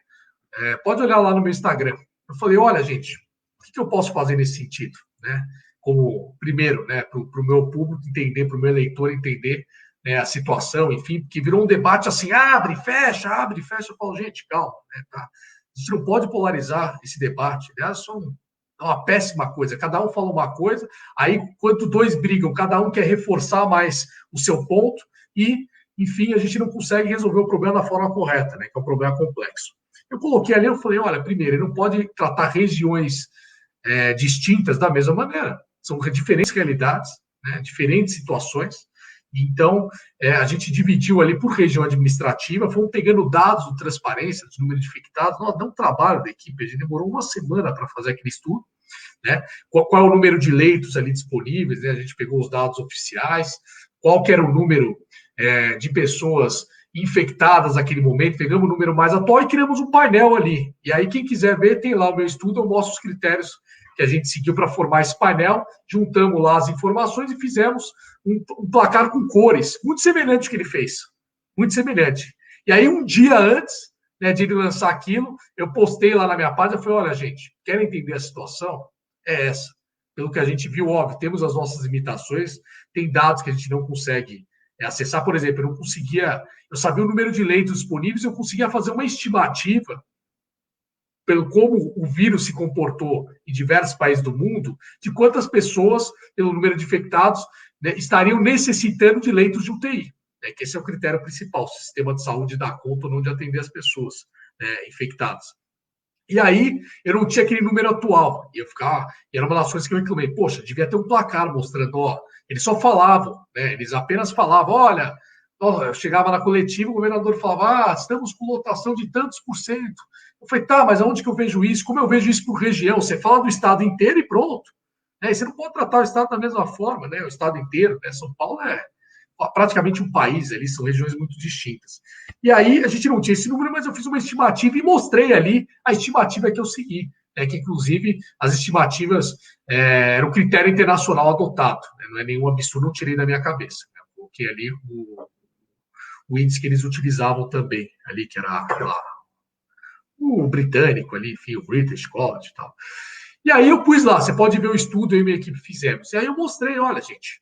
Pode olhar lá no meu Instagram. Eu falei, olha, gente, o que eu posso fazer nesse sentido? Né? Como, primeiro, né, para o meu público entender, para o meu eleitor entender, né, a situação, enfim, porque virou um debate assim, abre, fecha. Eu falo, gente, calma, né, tá? A gente não pode polarizar esse debate. Aliás, isso é uma péssima coisa. Cada um fala uma coisa, aí, quando dois brigam, cada um quer reforçar mais o seu ponto e, enfim, a gente não consegue resolver o problema da forma correta, né, que é um problema complexo. Eu coloquei ali, eu falei, olha, primeiro, ele não pode tratar regiões distintas da mesma maneira. São diferentes realidades, né, diferentes situações. Então, a gente dividiu ali por região administrativa, fomos pegando dados do transparência, dos números de infectados. Nós deu um trabalho da equipe, a gente demorou uma semana para fazer aquele estudo. Né? Qual é o número de leitos ali disponíveis, né? A gente pegou os dados oficiais, qual que era o número de pessoas infectadas naquele momento, pegamos o número mais atual e criamos um painel ali. E aí, quem quiser ver, tem lá o meu estudo, eu mostro os critérios que a gente seguiu para formar esse painel, juntamos lá as informações e fizemos um placar com cores, muito semelhante ao que ele fez, muito semelhante. E aí, um dia antes, né, de ele lançar aquilo, eu postei lá na minha página, eu falei, olha, gente, querem entender a situação? É essa. Pelo que a gente viu, óbvio, temos as nossas limitações, tem dados que a gente não consegue acessar, por exemplo, eu sabia o número de leitos disponíveis, eu conseguia fazer uma estimativa pelo como o vírus se comportou em diversos países do mundo, de quantas pessoas, pelo número de infectados, né, estariam necessitando de leitos de UTI. Né, que esse é o critério principal, se o sistema de saúde dá conta ou não de atender as pessoas, né, infectadas. E aí, eu não tinha aquele número atual. E era uma das coisas que eu reclamei. Poxa, devia ter um placar mostrando, eles só falavam, né? Eles apenas falavam, olha, eu chegava na coletiva, o governador falava, estamos com lotação de tantos por cento. Eu falei, tá, mas aonde que eu vejo isso? Como eu vejo isso por região? Você fala do estado inteiro e pronto. Né? E você não pode tratar o estado da mesma forma, né? O estado inteiro, né? São Paulo é praticamente um país, ali são regiões muito distintas. E aí a gente não tinha esse número, mas eu fiz uma estimativa e mostrei ali a estimativa que eu segui, né, que inclusive as estimativas eram o critério internacional adotado, né, não é nenhum absurdo, não tirei da minha cabeça, né, porque ali o índice que eles utilizavam também, ali que era o britânico ali, enfim, o British College e tal. E aí eu pus lá, você pode ver o estudo, eu e minha equipe fizemos. E aí eu mostrei, olha, gente,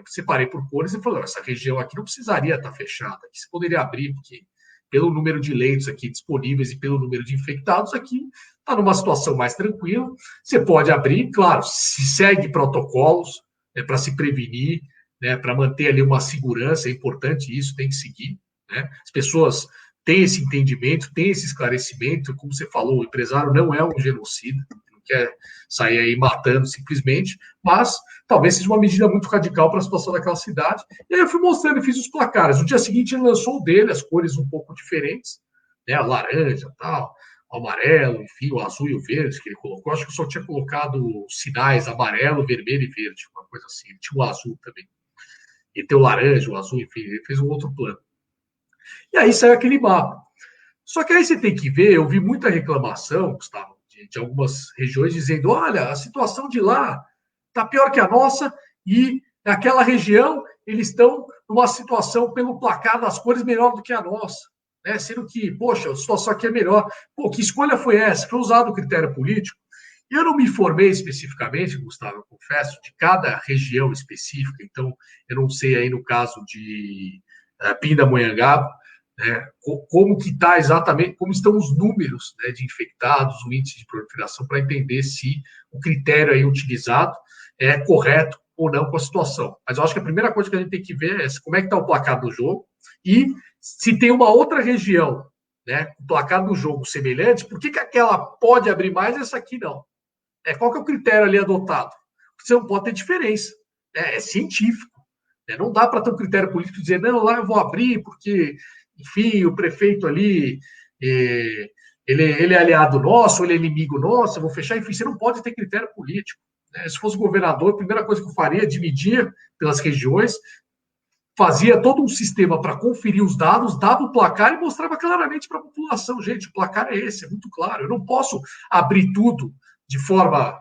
separei por cores e falei, essa região aqui não precisaria estar fechada, aqui você poderia abrir, porque pelo número de leitos aqui disponíveis e pelo número de infectados aqui, está numa situação mais tranquila, você pode abrir, claro, se segue protocolos, né, para se prevenir, né, para manter ali uma segurança, é importante isso, tem que seguir, né? As pessoas têm esse entendimento, têm esse esclarecimento, como você falou, o empresário não é um genocida, quer sair aí matando simplesmente, mas talvez seja uma medida muito radical para a situação daquela cidade. E aí eu fui mostrando e fiz os placares. No dia seguinte ele lançou o dele, as cores um pouco diferentes, né, a laranja, tal, o amarelo, enfim, o azul e o verde que ele colocou. Acho que eu só tinha colocado sinais amarelo, vermelho e verde, uma coisa assim. Ele tinha o azul também. Ele tem o laranja, o azul, enfim, ele fez um outro plano. E aí saiu aquele mapa. Só que aí você tem que ver, eu vi muita reclamação, Gustavo, de algumas regiões dizendo, olha, a situação de lá está pior que a nossa e naquela região eles estão numa situação pelo placar das cores melhor do que a nossa. Né? Sendo que, poxa, a situação aqui é melhor. Pô, que escolha foi essa? Foi usado o critério político? Eu não me informei especificamente, Gustavo, eu confesso, de cada região específica, então eu não sei aí no caso de Pindamonhangaba, né, como que está exatamente, como estão os números, né, de infectados, o índice de proliferação, para entender se o critério aí utilizado é correto ou não com a situação. Mas eu acho que a primeira coisa que a gente tem que ver é como é que está o placar do jogo e se tem uma outra região, né, o placar do jogo semelhante, por que aquela pode abrir mais e essa aqui não? Qual que é o critério ali adotado? Você não pode ter diferença. É científico. Não dá para ter um critério político e dizer, não, lá eu vou abrir porque, enfim, o prefeito ali, ele é aliado nosso, ele é inimigo nosso, eu vou fechar. Enfim, você não pode ter critério político. Se fosse governador, a primeira coisa que eu faria é dividir pelas regiões, fazia todo um sistema para conferir os dados, dava o placar e mostrava claramente para a população. Gente, o placar é esse, é muito claro. Eu não posso abrir tudo de forma...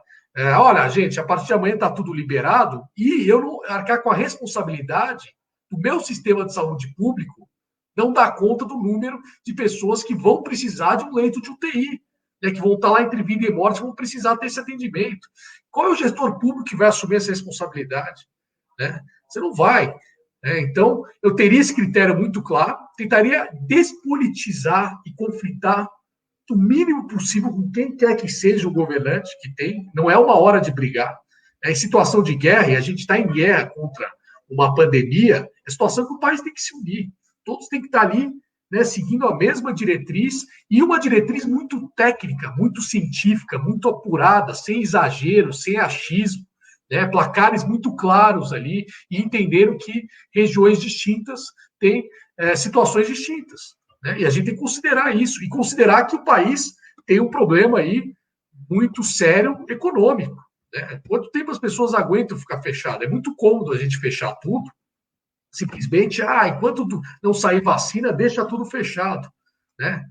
olha, gente, a partir de amanhã está tudo liberado e eu não arcar com a responsabilidade do meu sistema de saúde público não dar conta do número de pessoas que vão precisar de um leito de UTI, né, que vão estar lá entre vida e morte, vão precisar ter esse atendimento. Qual é o gestor público que vai assumir essa responsabilidade? Né? Você não vai. Então, eu teria esse critério muito claro, tentaria despolitizar e conflitar o mínimo possível com quem quer que seja o governante que tem. Não é uma hora de brigar. Em situação de guerra, e a gente está em guerra contra uma pandemia, é situação que o país tem que se unir. Todos têm que estar ali, né, seguindo a mesma diretriz, e uma diretriz muito técnica, muito científica, muito apurada, sem exagero, sem achismo, né, placares muito claros ali, e entenderam que regiões distintas têm situações distintas. Né? E a gente tem que considerar isso, e considerar que o país tem um problema aí muito sério econômico. Né? Quanto tempo as pessoas aguentam ficar fechado? É muito cômodo a gente fechar tudo, simplesmente, enquanto não sair vacina, deixa tudo fechado. Né?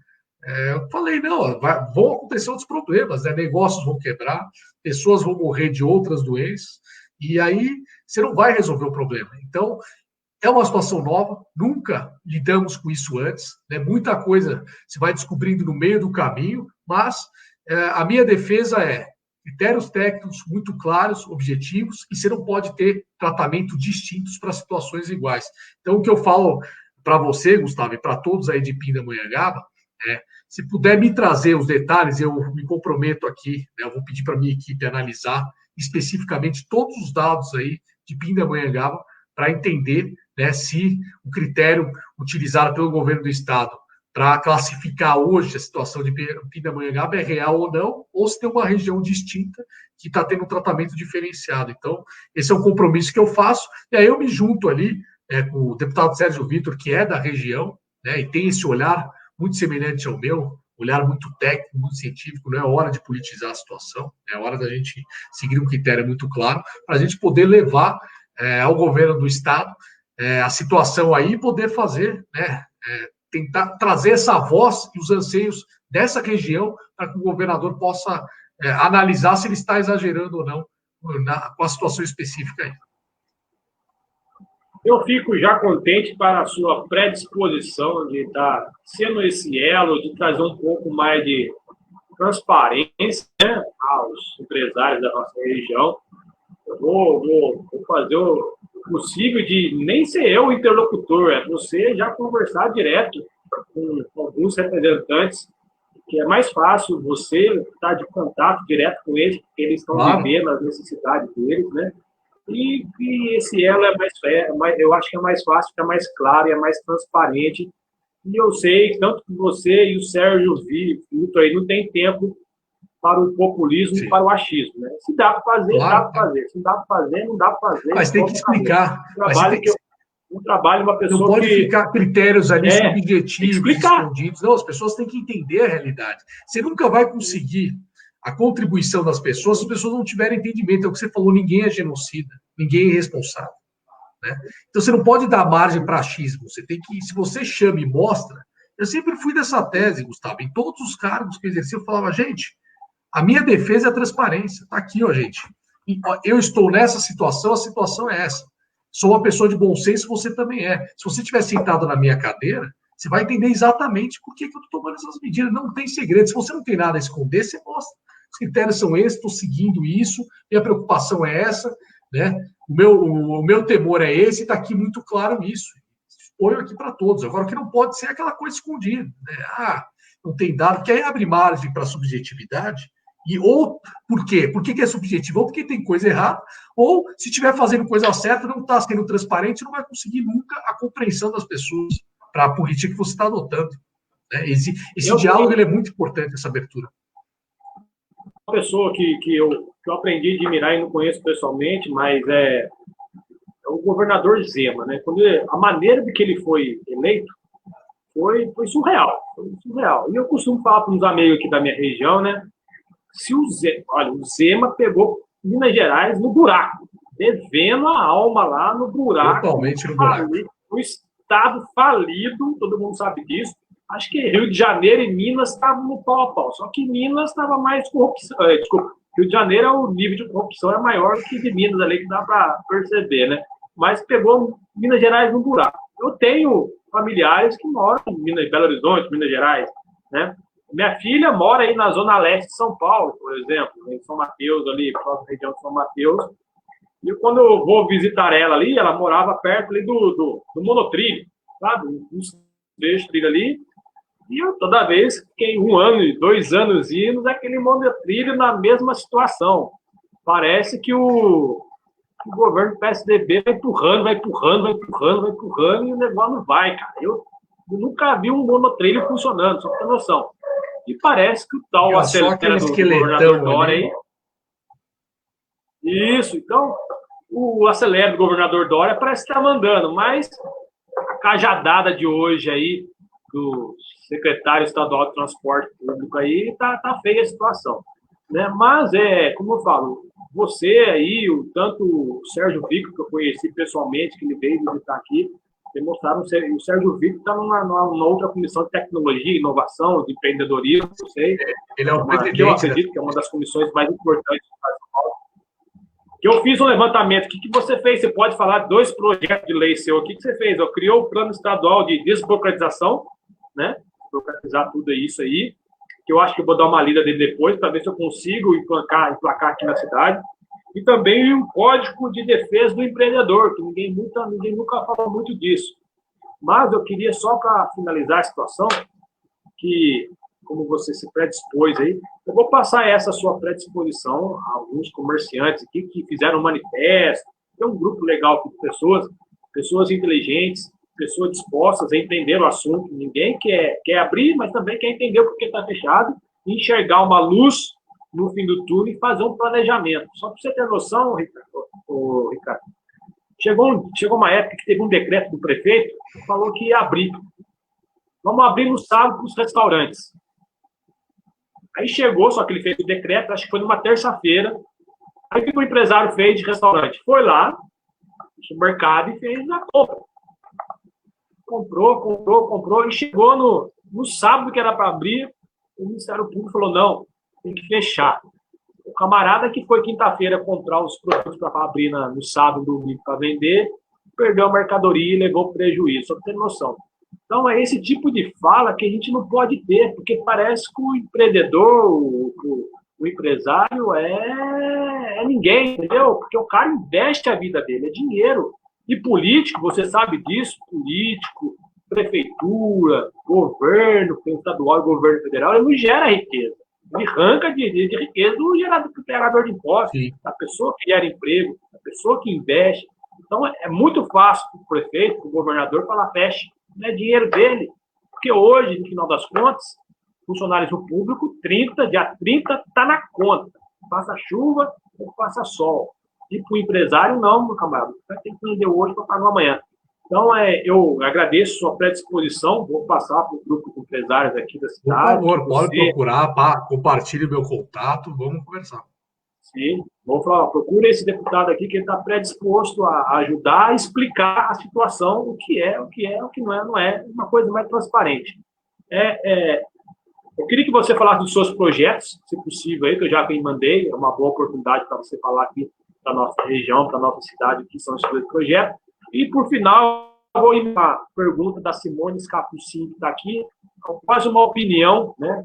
Eu falei, não, vão acontecer outros problemas, né? Negócios vão quebrar, pessoas vão morrer de outras doenças, e aí você não vai resolver o problema. Então, é uma situação nova, nunca lidamos com isso antes, né? Muita coisa se vai descobrindo no meio do caminho, mas a minha defesa é critérios técnicos muito claros, objetivos, e você não pode ter tratamento distintos para situações iguais. Então, o que eu falo para você, Gustavo, e para todos aí de Pindamonhangaba, se puder me trazer os detalhes, eu me comprometo aqui, né? Eu vou pedir para a minha equipe analisar especificamente todos os dados aí de Pindamonhangaba para entender, né, se o critério utilizado pelo governo do estado para classificar hoje a situação de Pindamonhangaba é real ou não, ou se tem uma região distinta que está tendo um tratamento diferenciado. Então, esse é um compromisso que eu faço, e aí eu me junto ali com o deputado Sérgio Vitor, que é da região, né, e tem esse olhar muito semelhante ao meu, olhar muito técnico, muito científico. Não é hora de politizar a situação, é hora da gente seguir um critério muito claro, para a gente poder levar ao governo do estado a situação aí e poder fazer, né, tentar trazer essa voz e os anseios dessa região para que o governador possa analisar se ele está exagerando ou não com a situação específica aí. Eu fico já contente para a sua predisposição de estar sendo esse elo, de trazer um pouco mais de transparência, né, aos empresários da nossa região. Eu vou fazer o possível de nem ser eu o interlocutor, é você já conversar direto com alguns representantes, que é mais fácil você estar de contato direto com eles, porque eles estão vivendo as necessidades deles, né? E esse elo eu acho que é mais fácil, é mais claro e é mais transparente. E eu sei que tanto que você e o Sérgio Vitor aí não tem tempo para o populismo e para o achismo, né? Se dá para fazer, dá para fazer. Se não dá para fazer, não dá para fazer. Mas tem que explicar. Um trabalho, uma pessoa não pode ficar critérios ali subjetivos, explicar. Escondidos. Não, as pessoas têm que entender a realidade. Você nunca vai conseguir a contribuição das pessoas se as pessoas não tiverem entendimento. É o que você falou, ninguém é genocida, ninguém é irresponsável. Né? Então você não pode dar margem para achismo. Você tem que, se você chama e mostra. Eu sempre fui dessa tese, Gustavo. Em todos os cargos que eu exerci, eu falava, gente, a minha defesa é a transparência. Está aqui, ó, gente. Eu estou nessa situação, a situação é essa. Sou uma pessoa de bom senso, você também é. Se você estiver sentado na minha cadeira, você vai entender exatamente por que eu estou tomando essas medidas. Não tem segredo. Se você não tem nada a esconder, você mostra. os critérios são esses, estou seguindo isso, minha preocupação é essa, né? O meu temor é esse, está aqui muito claro isso. Exponho aqui para todos. Agora, o que não pode ser é aquela coisa escondida, né? Não tem dado, porque aí abre margem para subjetividade. Ou por quê? Por que é subjetivo? Ou porque tem coisa errada, ou se estiver fazendo coisa certa, não está sendo transparente, não vai conseguir nunca a compreensão das pessoas para a política que você está adotando. Né? Esse diálogo ele é muito importante, essa abertura. Uma pessoa que eu aprendi a admirar e não conheço pessoalmente, mas é o governador Zema, né? A maneira de que ele foi eleito foi surreal. Foi surreal. E eu costumo falar para uns amigos aqui da minha região, né? O Zema pegou Minas Gerais no buraco, devendo a alma lá no buraco. Totalmente no buraco. O estado falido, todo mundo sabe disso. Acho que Rio de Janeiro e Minas estavam no pau a pau, só que Minas estava mais corrupção. Desculpa, Rio de Janeiro, o nível de corrupção é maior do que de Minas ali, que dá para perceber, né? Mas pegou Minas Gerais no buraco. Eu tenho familiares que moram em Belo Horizonte, Minas Gerais, né? Minha filha mora aí na zona leste de São Paulo, por exemplo, em São Mateus, ali, próxima região de São Mateus. E quando eu vou visitar ela ali, ela morava perto ali do monotrilho, sabe? Uns trechos de trilho ali. E eu, toda vez, fiquei 1 ano, 2 anos indo naquele monotrilho na mesma situação. Parece que o governo do PSDB vai empurrando, e o negócio não vai, cara. Eu nunca vi um monotrilho funcionando, só pra ter noção. E parece que o tal acelera do governador Dória aí. Isso, então, o acelera do governador Dória parece que está mandando, mas a cajadada de hoje aí, do secretário estadual de transporte público aí, tá feia a situação. Né? Mas, como eu falo, você aí, tanto o Sérgio Vico, que eu conheci pessoalmente, que ele veio visitar aqui, demonstraram, o Sérgio Vico está numa outra comissão de tecnologia, inovação, de empreendedorismo, não sei. Ele é o presidente. Que eu acredito que é uma das comissões mais importantes do Brasil. Que eu fiz um levantamento. O que você fez? Você pode falar de 2 projetos de lei seu. O que você fez? Eu criou o plano estadual de desburocratização, né? Burocratizar tudo isso aí, que eu acho que eu vou dar uma lida dele depois, para ver se eu consigo emplacar aqui na cidade. E também um código de defesa do empreendedor, que ninguém nunca falou muito disso. Mas eu queria, só para finalizar a situação, que, como você se predispôs aí, eu vou passar essa sua predisposição a alguns comerciantes aqui que fizeram um manifesto. Tem um grupo legal de pessoas inteligentes, pessoas dispostas a entender o assunto. Ninguém quer abrir, mas também quer entender o porquê está fechado e enxergar uma luz no fim do túnel e fazer um planejamento. Só para você ter noção, Ricardo, chegou uma época que teve um decreto do prefeito que falou que ia abrir. Vamos abrir no sábado para os restaurantes. Aí chegou, só que ele fez o decreto, acho que foi numa terça-feira. Aí o que o empresário fez de restaurante? Foi lá no mercado e fez a compra. Comprou, e chegou no sábado que era para abrir, o Ministério Público falou, não, tem que fechar. O camarada que foi quinta-feira comprar os produtos para abrir no sábado, domingo, para vender, perdeu a mercadoria e levou prejuízo, só para ter noção. Então, é esse tipo de fala que a gente não pode ter, porque parece que o empreendedor, o empresário é ninguém, entendeu? Porque o cara investe a vida dele, é dinheiro. E político, você sabe disso, político, prefeitura, governo estadual e governo federal, ele não gera riqueza. Ele arranca de riqueza do gerador de impostos, sim, da pessoa que gera emprego, da pessoa que investe. Então, é muito fácil para o prefeito, para o governador, falar fecha. Não é dinheiro dele. Porque hoje, no final das contas, funcionários do público, dia 30 está na conta. Faça chuva ou faça sol. E para o empresário, não, meu camarada. Vai ter que vender hoje para pagar amanhã. Então, eu agradeço a sua predisposição. Vou passar para o grupo de empresários aqui da cidade. Por favor, pode procurar, compartilhe o meu contato, vamos conversar. Sim, vou falar, procura esse deputado aqui que ele está predisposto a ajudar a explicar a situação, o que é, o que não é, uma coisa mais transparente. Eu queria que você falasse dos seus projetos, se possível, aí, que eu já mandei, é uma boa oportunidade para você falar aqui da nossa região, da nossa cidade, que são os seus projetos. E, por final, eu vou ir para a pergunta da Simone Scapucci, que está aqui, quase uma opinião, né,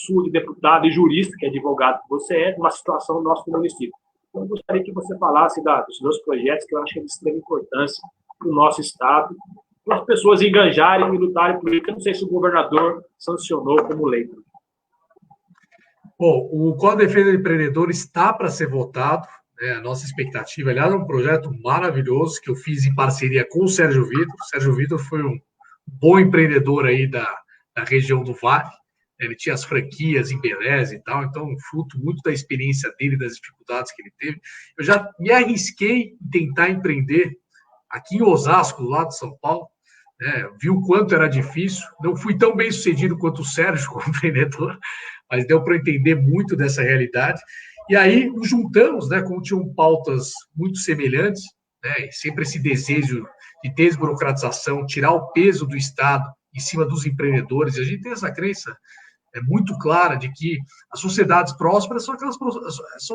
sua de deputado e jurista, que é advogado que você é, uma situação do nosso município. Então, eu gostaria que você falasse dos seus projetos, que eu acho que é de extrema importância para o nosso Estado, para as pessoas enganjarem e lutarem por isso. Eu não sei se o governador sancionou como lei. Bom, o Código de Defesa do Empreendedor está para ser votado, né? A nossa expectativa, aliás, é um projeto maravilhoso que eu fiz em parceria com o Sérgio Vitor. O Sérgio Vitor foi um bom empreendedor aí da região do Vale. Ele tinha as franquias em Beleza e tal, então, fruto muito da experiência dele, das dificuldades que ele teve. Eu já me arrisquei em tentar empreender aqui em Osasco, do lado de São Paulo, né? Vi o quanto era difícil. Não fui tão bem sucedido quanto o Sérgio como empreendedor, mas deu para entender muito dessa realidade. E aí nos juntamos, né, como tinham pautas muito semelhantes, né, e sempre esse desejo de desburocratização, tirar o peso do Estado em cima dos empreendedores. E a gente tem essa crença muito clara de que as sociedades prósperas são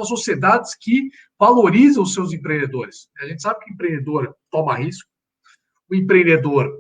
as sociedades que valorizam os seus empreendedores. A gente sabe que o empreendedor toma risco, o empreendedor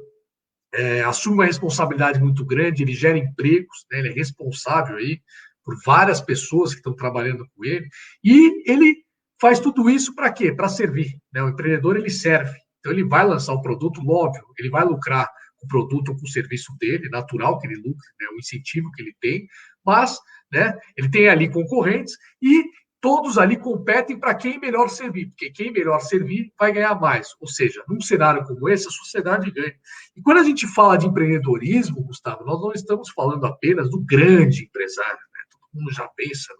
assume uma responsabilidade muito grande, ele gera empregos, né, ele é responsável aí por várias pessoas que estão trabalhando com ele, e ele faz tudo isso para quê? Para servir, né? O empreendedor, ele serve. Então, ele vai lançar o produto, óbvio, ele vai lucrar com o produto ou com o serviço dele, natural que ele lucre, né? O incentivo que ele tem, mas, né, ele tem ali concorrentes e todos ali competem para quem melhor servir, porque quem melhor servir vai ganhar mais. Ou seja, num cenário como esse, a sociedade ganha. E quando a gente fala de empreendedorismo, Gustavo, nós não estamos falando apenas do grande empresário, né? Todo mundo já pensa,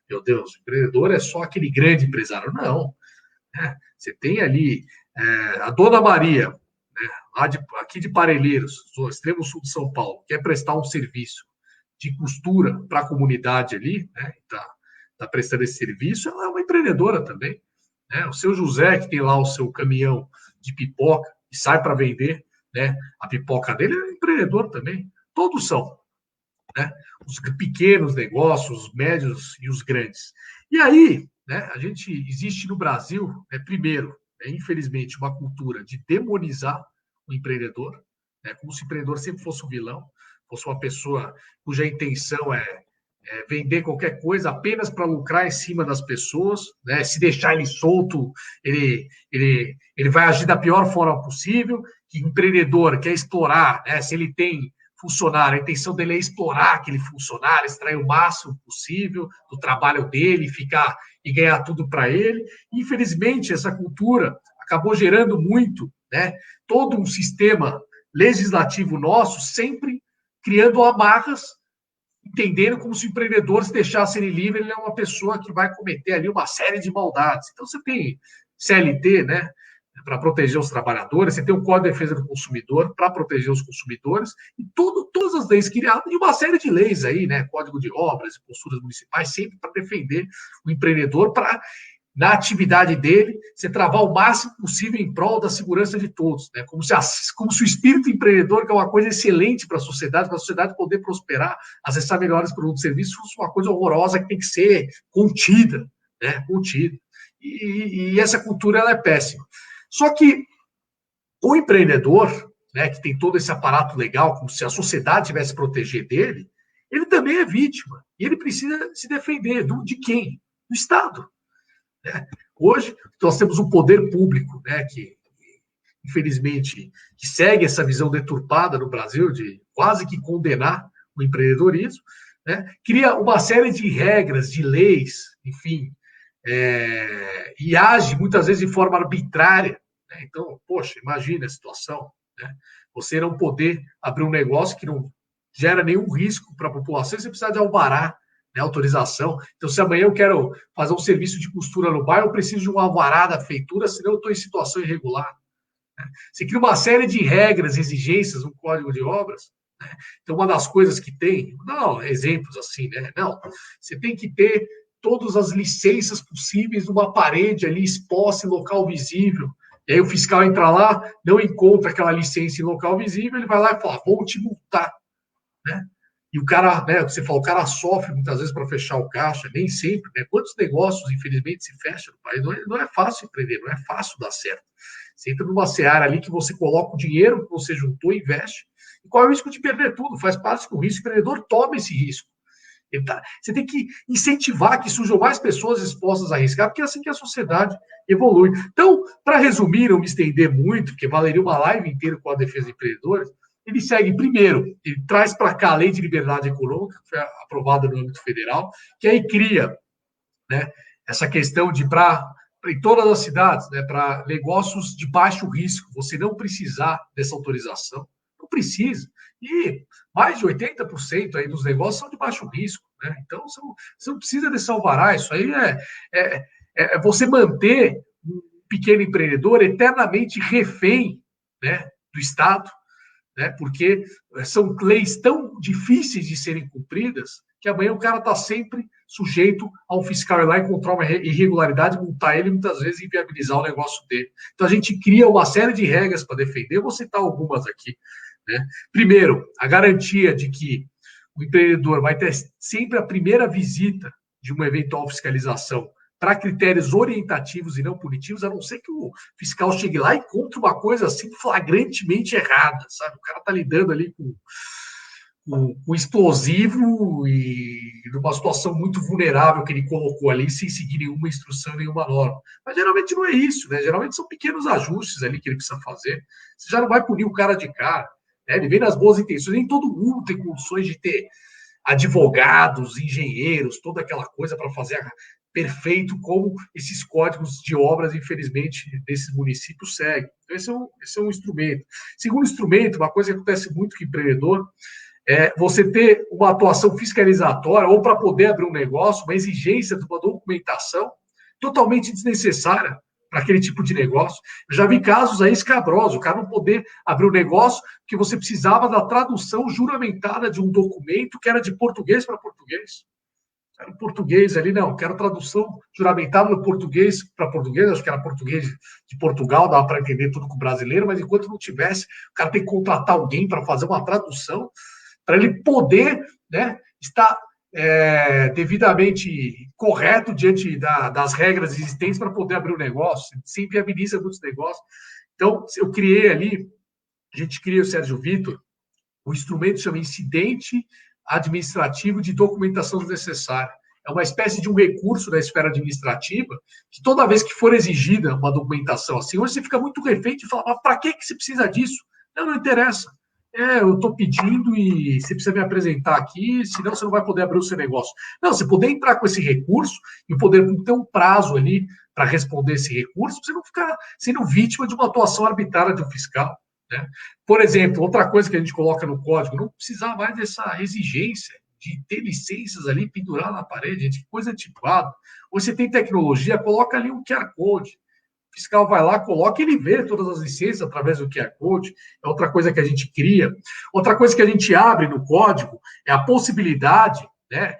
meu Deus, o empreendedor é só aquele grande empresário. Não. Né? Você tem ali a Dona Maria, né, aqui de Parelheiros, no extremo sul de São Paulo, quer prestar um serviço de costura para a comunidade ali, né? Está prestando esse serviço, ela é uma empreendedora também. Né? O seu José, que tem lá o seu caminhão de pipoca e sai para vender, né, a pipoca dele, é um empreendedor também. Todos são. Né? Os pequenos negócios, os médios e os grandes. E aí, né, existe no Brasil, primeiro, infelizmente, uma cultura de demonizar o empreendedor, né, como se o empreendedor sempre fosse um vilão, fosse uma pessoa cuja intenção é vender qualquer coisa apenas para lucrar em cima das pessoas, né? Se deixar ele solto, ele vai agir da pior forma possível, que o empreendedor quer explorar, né? Se ele tem funcionário, a intenção dele é explorar aquele funcionário, extrair o máximo possível do trabalho dele, ficar e ganhar tudo para ele. Infelizmente, essa cultura acabou gerando muito, né? Todo um sistema legislativo nosso sempre criando amarras, entendendo como se o empreendedor, se deixasse ele livre, ele é uma pessoa que vai cometer ali uma série de maldades. Então, você tem CLT, né, para proteger os trabalhadores, você tem o Código de Defesa do Consumidor para proteger os consumidores, e todas as leis criadas, e uma série de leis aí, né, Código de Obras e posturas municipais, sempre para defender o empreendedor, para, na atividade dele, você travar o máximo possível em prol da segurança de todos, né? Como se o espírito empreendedor, que é uma coisa excelente para a sociedade poder prosperar, acessar melhores produtos e serviços, fosse uma coisa horrorosa que tem que ser contida, né? Contida. E essa cultura, ela é péssima. Só que o empreendedor, né, que tem todo esse aparato legal, como se a sociedade tivesse proteger dele, ele também é vítima. E ele precisa se defender. De quem? Do Estado. Hoje, nós temos um poder público, né, que, infelizmente, que segue essa visão deturpada no Brasil de quase que condenar o empreendedorismo, né, cria uma série de regras, de leis, enfim, e age muitas vezes de forma arbitrária. Né? Então, poxa, imagina a situação. Né? Você não poder abrir um negócio que não gera nenhum risco para a população, você precisa de alvará, autorização. Então, se amanhã eu quero fazer um serviço de costura no bairro, eu preciso de um alvará da feitura, senão eu estou em situação irregular. Você cria uma série de regras, exigências no Código de Obras. Então, uma das coisas que tem, não, exemplos assim, né? Não, você tem que ter todas as licenças possíveis numa parede ali exposta em local visível. E aí o fiscal entra lá, não encontra aquela licença em local visível, ele vai lá e fala, vou te multar. Né? E o cara, né, você fala, o cara sofre muitas vezes para fechar o caixa, nem sempre, né? Quantos negócios, infelizmente, se fecham no país? Não é fácil empreender, não é fácil dar certo. Você entra numa seara ali que você coloca o dinheiro que você juntou e investe, e qual é o risco de perder tudo? Faz parte do risco, o empreendedor toma esse risco. Você tem que incentivar que surjam mais pessoas dispostas a arriscar, porque é assim que a sociedade evolui. Então, para resumir, não me estender muito, porque valeria uma live inteira com a defesa de empreendedores, ele segue, primeiro, ele traz para cá a Lei de Liberdade Econômica, que foi aprovada no âmbito federal, que aí cria, né, essa questão de em todas as cidades, né, para negócios de baixo risco, você não precisar dessa autorização. Não precisa. E mais de 80% aí dos negócios são de baixo risco, né? Então, você não precisa desse alvará. Isso aí é você manter um pequeno empreendedor eternamente refém, né, do Estado, né? Porque são leis tão difíceis de serem cumpridas que amanhã o cara está sempre sujeito a um fiscal ir lá encontrar uma irregularidade, multar ele e muitas vezes inviabilizar o negócio dele. Então a gente cria uma série de regras para defender, eu vou citar algumas aqui, né? Primeiro, a garantia de que o empreendedor vai ter sempre a primeira visita de uma eventual fiscalização para critérios orientativos e não punitivos, a não ser que o fiscal chegue lá e encontre uma coisa assim flagrantemente errada, sabe? O cara está lidando ali com explosivo e numa situação muito vulnerável que ele colocou ali sem seguir nenhuma instrução, nenhuma norma. Mas geralmente não é isso, né? Geralmente são pequenos ajustes ali que ele precisa fazer. Você já não vai punir o cara de cara, né? Ele vem nas boas intenções. Nem todo mundo tem condições de ter advogados, engenheiros, toda aquela coisa para fazer perfeito como esses códigos de obras, infelizmente, desses municípios seguem. Então, esse é um instrumento. Segundo instrumento, uma coisa que acontece muito com o empreendedor, você ter uma atuação fiscalizatória ou para poder abrir um negócio, uma exigência de uma documentação totalmente desnecessária para aquele tipo de negócio. Eu já vi casos aí escabrosos, o cara não poder abrir um negócio porque você precisava da tradução juramentada de um documento que era de português para português. Era em português ali, não, quero tradução juramentada do português para português, acho que era português de Portugal, dava para entender tudo com o brasileiro, mas enquanto não tivesse, o cara tem que contratar alguém para fazer uma tradução, para ele poder, né, estar devidamente correto diante das regras existentes para poder abrir o negócio. Sempre viabiliza muitos negócios. Então, eu criei ali, a gente cria o Sérgio Vitor, o instrumento chama Incidente Administrativo de Documentação Necessária. É uma espécie de um recurso da esfera administrativa que toda vez que for exigida uma documentação assim, hoje você fica muito refém de falar, mas para que você precisa disso? Não interessa. Eu estou pedindo e você precisa me apresentar aqui, senão você não vai poder abrir o seu negócio. Não, você poder entrar com esse recurso e poder ter um prazo ali para responder esse recurso, para você não ficar sendo vítima de uma atuação arbitrária de um fiscal, né? Por exemplo, outra coisa que a gente coloca no código, não precisar mais dessa exigência de ter licenças ali pendurar na parede, gente, que coisa antiquada. Ou você tem tecnologia, coloca ali um QR Code. O fiscal vai lá, coloca e ele vê todas as licenças através do QR Code. É outra coisa que a gente cria. Outra coisa que a gente abre no código é a possibilidade, né,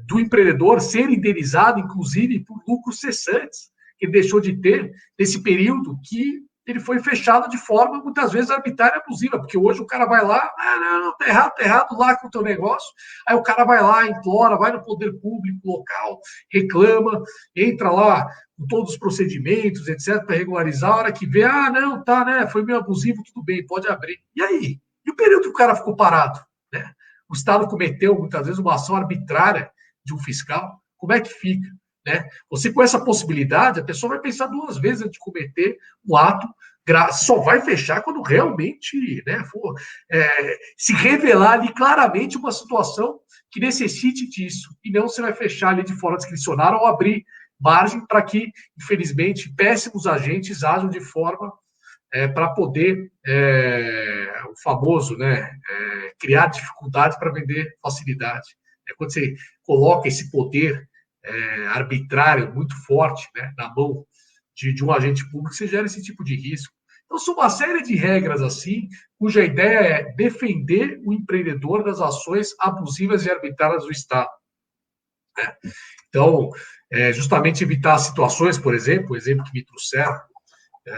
do empreendedor ser indenizado, inclusive, por lucros cessantes, que ele deixou de ter nesse período que ele foi fechado de forma, muitas vezes, arbitrária e abusiva, porque hoje o cara vai lá, não, tá errado lá com o teu negócio, aí o cara vai lá, implora, vai no poder público local, reclama, entra lá com todos os procedimentos, etc., para regularizar, a hora que vê, não, tá, né, foi meio abusivo, tudo bem, pode abrir. E aí? E o período que o cara ficou parado, né? O Estado cometeu, muitas vezes, uma ação arbitrária de um fiscal, como é que fica? Né? Você, com essa possibilidade, a pessoa vai pensar duas vezes antes de cometer um ato, só vai fechar quando realmente, né, for se revelar ali claramente uma situação que necessite disso, e não você vai fechar ali de forma discricionária ou abrir margem para que, infelizmente, péssimos agentes ajam de forma para poder, o famoso, né, criar dificuldade para vender facilidade. Quando você coloca esse poder arbitrário muito forte, né, na mão de um agente público, você gera esse tipo de risco. Então, são uma série de regras assim, cuja ideia é defender o empreendedor das ações abusivas e arbitrárias do Estado. Então, justamente evitar situações, por exemplo, o exemplo que me trouxeram,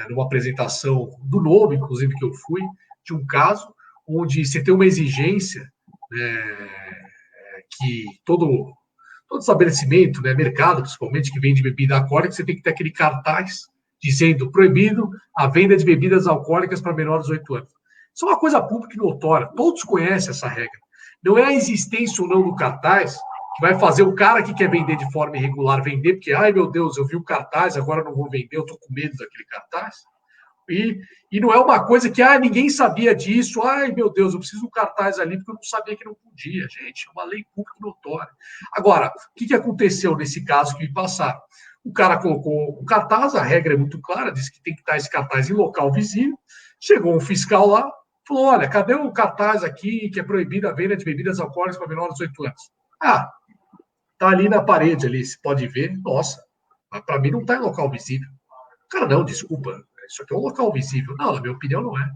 numa apresentação do Novo, inclusive, que eu fui, de um caso onde você tem uma exigência que todo estabelecimento, né, mercado, principalmente, que vende bebida alcoólica, você tem que ter aquele cartaz dizendo proibido a venda de bebidas alcoólicas para menores de 18 anos. Isso é uma coisa pública e notória, todos conhecem essa regra. Não é a existência ou não do cartaz que vai fazer o cara que quer vender de forma irregular vender, porque, ai meu Deus, eu vi o cartaz, agora não vou vender, eu estou com medo daquele cartaz. E não é uma coisa que, ninguém sabia disso, ai meu Deus, eu preciso de um cartaz ali porque eu não sabia que não podia. Gente, é uma lei pública notória. Agora, o que aconteceu nesse caso que me passaram? O cara colocou o cartaz, a regra é muito clara, diz que tem que estar esse cartaz em local visível. Chegou um fiscal lá, falou, olha, cadê o cartaz aqui que é proibida a venda de bebidas alcoólicas para menores de 18 anos? Tá ali na parede, ali, você pode ver. Nossa, mas para mim não está em local visível. Cara, não, desculpa, isso aqui é um local visível. Não, na minha opinião, não é.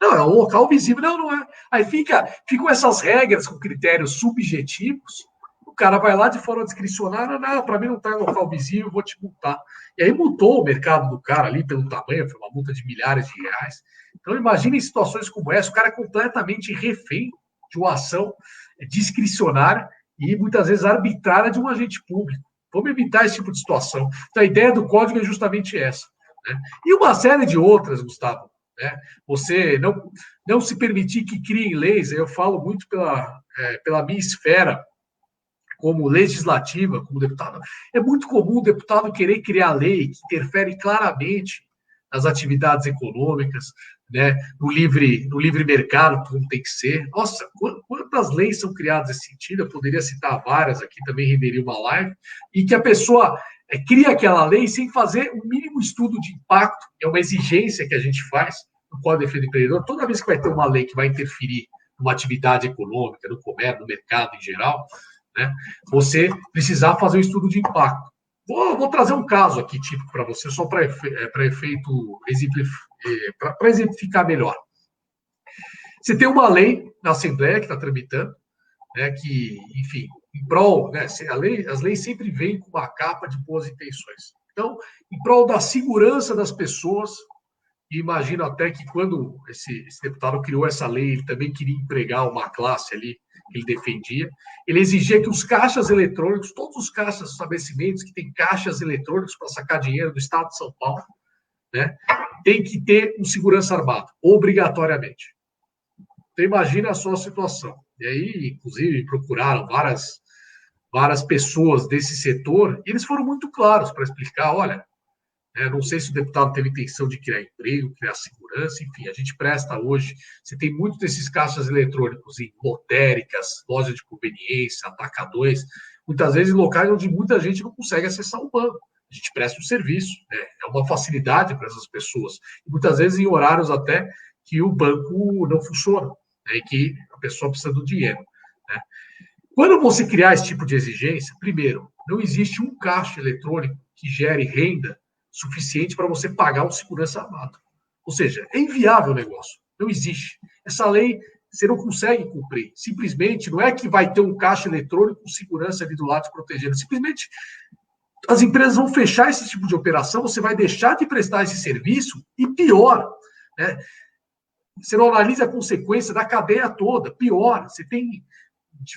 Não, é um local visível. Não, não é. Aí ficam essas regras com critérios subjetivos. O cara vai lá de forma discricionária, não, para mim não está em local visível, vou te multar. E aí multou o mercado do cara ali pelo tamanho, foi uma multa de milhares de reais. Então, imagine situações como essa, o cara é completamente refém de uma ação discricionária e muitas vezes arbitrária de um agente público. Vamos evitar esse tipo de situação. Então, a ideia do código é justamente essa. Né? E uma série de outras, Gustavo. Né? Você não se permitir que criem leis, eu falo muito pela minha esfera, como legislativa, como deputado. É muito comum o deputado querer criar lei que interfere claramente nas atividades econômicas, né, no livre mercado, como tem que ser. Nossa, quantas leis são criadas nesse sentido? Eu poderia citar várias aqui, também renderia uma live, e que a pessoa cria aquela lei sem fazer um mínimo estudo de impacto, é uma exigência que a gente faz no Código de Defesa do Empreendedor. Toda vez que vai ter uma lei que vai interferir numa atividade econômica, no comércio, no mercado em geral, né, você precisar fazer um estudo de impacto. Vou trazer um caso aqui típico para você, só para exemplificar melhor. Você tem uma lei na Assembleia que está tramitando, né, que, enfim, em prol, né, as leis sempre vêm com uma capa de boas intenções. Então, em prol da segurança das pessoas, e imagino até que quando esse deputado criou essa lei, ele também queria empregar uma classe ali que ele defendia. Ele exigia que os caixas eletrônicos, todos os caixas dos estabelecimentos que têm caixas eletrônicos para sacar dinheiro do Estado de São Paulo, né, tem que ter um segurança armado, obrigatoriamente. Então, imagina a sua situação. E aí, inclusive, procuraram várias pessoas desse setor, e eles foram muito claros para explicar, olha, não sei se o deputado teve intenção de criar emprego, criar segurança, enfim, a gente presta hoje, você tem muitos desses caixas eletrônicos em lotéricas, lojas de conveniência, atacadores, muitas vezes em locais onde muita gente não consegue acessar o banco. A gente presta um serviço, né? É uma facilidade para essas pessoas. E muitas vezes em horários até que o banco não funciona, né? E que a pessoa precisa do dinheiro. Né? Quando você criar esse tipo de exigência, primeiro, não existe um caixa eletrônico que gere renda suficiente para você pagar um segurança armado. Ou seja, é inviável o negócio. Não existe. Essa lei você não consegue cumprir. Simplesmente não é que vai ter um caixa eletrônico com segurança ali do lado te protegendo. Simplesmente as empresas vão fechar esse tipo de operação, você vai deixar de prestar esse serviço e pior, né? Você não analisa a consequência da cadeia toda. Pior, você tem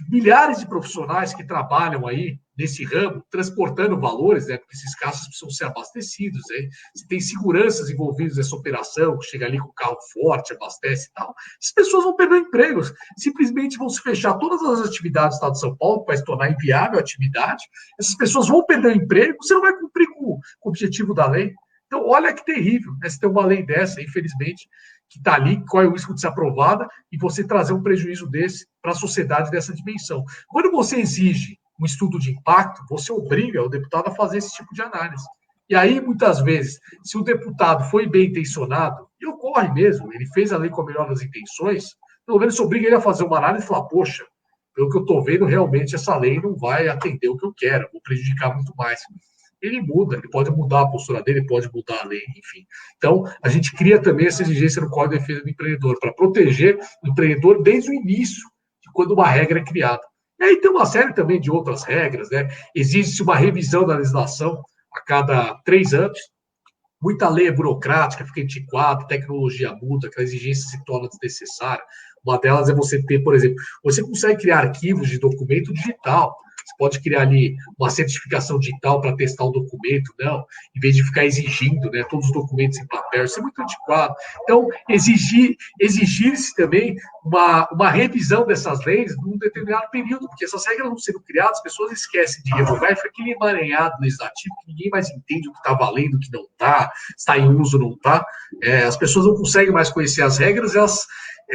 milhares de profissionais que trabalham aí nesse ramo, transportando valores, né? Porque esses caixas precisam ser abastecidos. Né? Você tem seguranças envolvidas nessa operação, que chega ali com o carro forte, abastece e tal. Essas pessoas vão perder empregos, simplesmente vão se fechar todas as atividades do Estado de São Paulo, vai se tornar inviável a atividade. Essas pessoas vão perder o emprego, você não vai cumprir com o objetivo da lei. Então, olha que terrível, né? Você tem uma lei dessa, infelizmente, que está ali, qual é o risco de ser aprovada, e você trazer um prejuízo desse para a sociedade dessa dimensão. Quando você exige um estudo de impacto, você obriga o deputado a fazer esse tipo de análise. E aí, muitas vezes, se o deputado foi bem intencionado, e ocorre mesmo, ele fez a lei com a melhor das intenções, pelo menos obriga ele a fazer uma análise e falar, poxa, pelo que eu estou vendo, realmente essa lei não vai atender o que eu quero, vou prejudicar muito mais. Ele muda, ele pode mudar a postura dele, pode mudar a lei, enfim. Então, a gente cria também essa exigência no Código de Defesa do Empreendedor, para proteger o empreendedor desde o início, de quando uma regra é criada. E aí tem uma série também de outras regras, né? Existe uma revisão da legislação a cada 3 anos, muita lei é burocrática, fica antiquada, tecnologia muda, aquela exigência se torna desnecessária. Uma delas é você ter, por exemplo, você consegue criar arquivos de documento digital. Você pode criar ali uma certificação digital para testar o documento, não, em vez de ficar exigindo, né, todos os documentos em papel, isso é muito antiquado. Então, exigir-se também uma revisão dessas leis num determinado período, porque essas regras não sendo criadas, as pessoas esquecem de revogar e fica aquele emaranhado legislativo que ninguém mais entende o que está valendo, o que não está, está em uso ou não está. As pessoas não conseguem mais conhecer as regras, elas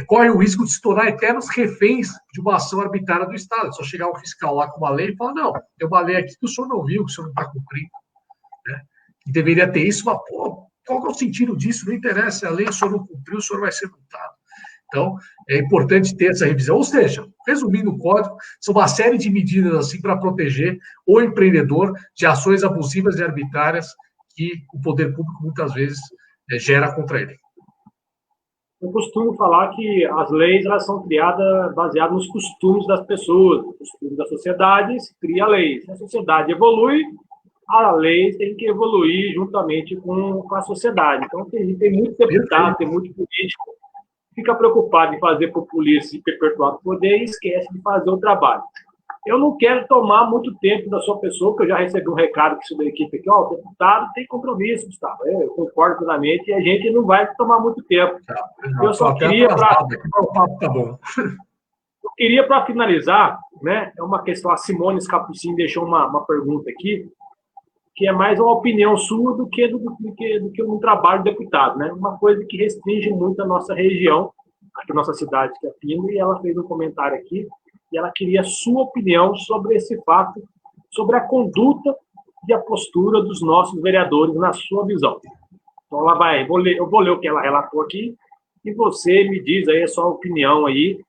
correm o risco de se tornar eternos reféns de uma ação arbitrária do Estado. É só chegar um fiscal lá com uma lei e falar, não, tem uma lei aqui que o senhor não viu, que o senhor não está cumprindo. Né? E deveria ter isso, mas, pô, qual é o sentido disso? Não interessa, a lei o senhor não cumpriu, o senhor vai ser multado. Então, é importante ter essa revisão. Ou seja, resumindo o código, são uma série de medidas assim para proteger o empreendedor de ações abusivas e arbitrárias que o poder público muitas vezes gera contra ele. Eu costumo falar que as leis elas são criadas baseadas nos costumes das pessoas, nos costumes da sociedade, se cria a lei. Se a sociedade evolui, a lei tem que evoluir juntamente com a sociedade. Então, tem muito deputado, tem muito político que fica preocupado em fazer populismo e perpetuar o poder e esquece de fazer o trabalho. Eu não quero tomar muito tempo da sua pessoa, porque eu já recebi um recado da equipe aqui, o deputado tem compromisso, Gustavo. Eu concordo plenamente e a gente não vai tomar muito tempo. Eu só queria Eu queria, para finalizar, né, é uma questão, a Simone Scapucin deixou uma pergunta aqui, que é mais uma opinião sua do que um trabalho de deputado, né? Uma coisa que restringe muito a nossa região, aqui na nossa cidade, que é Pinda, e ela fez um comentário aqui, e ela queria a sua opinião sobre esse fato, sobre a conduta e a postura dos nossos vereadores, na sua visão. Então, eu vou ler o que ela relatou aqui, e você me diz aí a sua opinião aí,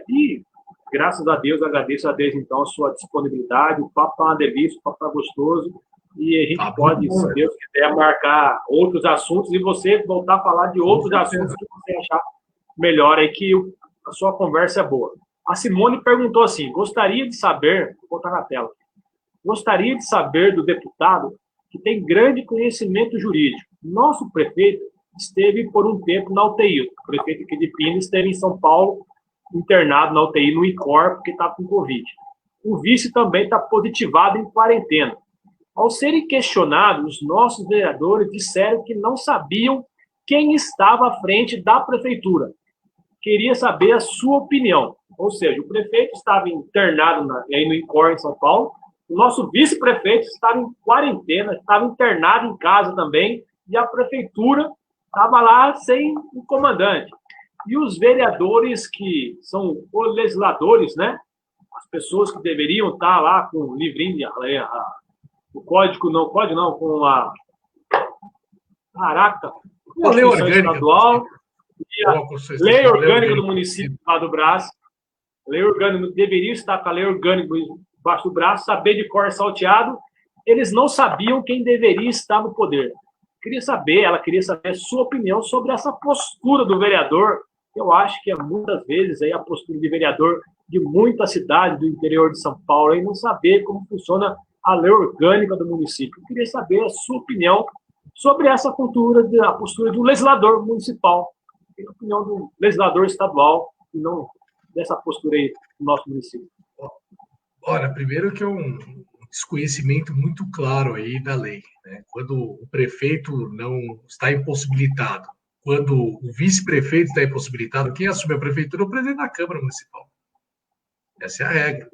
e graças a Deus, agradeço a Deus, então, a sua disponibilidade, o papo tá uma delícia, o papo tá gostoso, e a gente pode, se Deus quiser, marcar outros assuntos, e você voltar a falar de outros assuntos que você achar melhor aí, que a sua conversa é boa. A Simone perguntou assim, gostaria de saber, vou botar na tela, gostaria de saber do deputado que tem grande conhecimento jurídico. Nosso prefeito esteve por um tempo na UTI, o prefeito aqui de Pinda esteve em São Paulo, internado na UTI, no ICOR, porque está com Covid. O vice também está positivado em quarentena. Ao serem questionados, os nossos vereadores disseram que não sabiam quem estava à frente da prefeitura. Queria saber a sua opinião. Ou seja, o prefeito estava internado aí no ICOR, em São Paulo, o nosso vice-prefeito estava em quarentena, estava internado em casa também, e a prefeitura estava lá sem o comandante. E os vereadores que são os legisladores, né? As pessoas que deveriam estar lá com o livrinho, o código não, com a a lei orgânica estadual e a lei orgânica do município lá do Brás. A lei orgânica deveria estar com a lei orgânica embaixo do braço, saber de cor salteado. Eles não sabiam quem deveria estar no poder. Ela queria saber a sua opinião sobre essa postura do vereador. Eu acho que muitas vezes aí a postura de vereador de muita cidade do interior de São Paulo e não saber como funciona a lei orgânica do município. Eu queria saber a sua opinião sobre essa cultura, a postura do legislador municipal, a opinião do legislador estadual, e não dessa postura aí do nosso município. Olha, primeiro que é um desconhecimento muito claro aí da lei, né? Quando o prefeito não está impossibilitado, quando o vice-prefeito está impossibilitado, quem assume a prefeitura é o presidente da Câmara Municipal. Essa é a regra.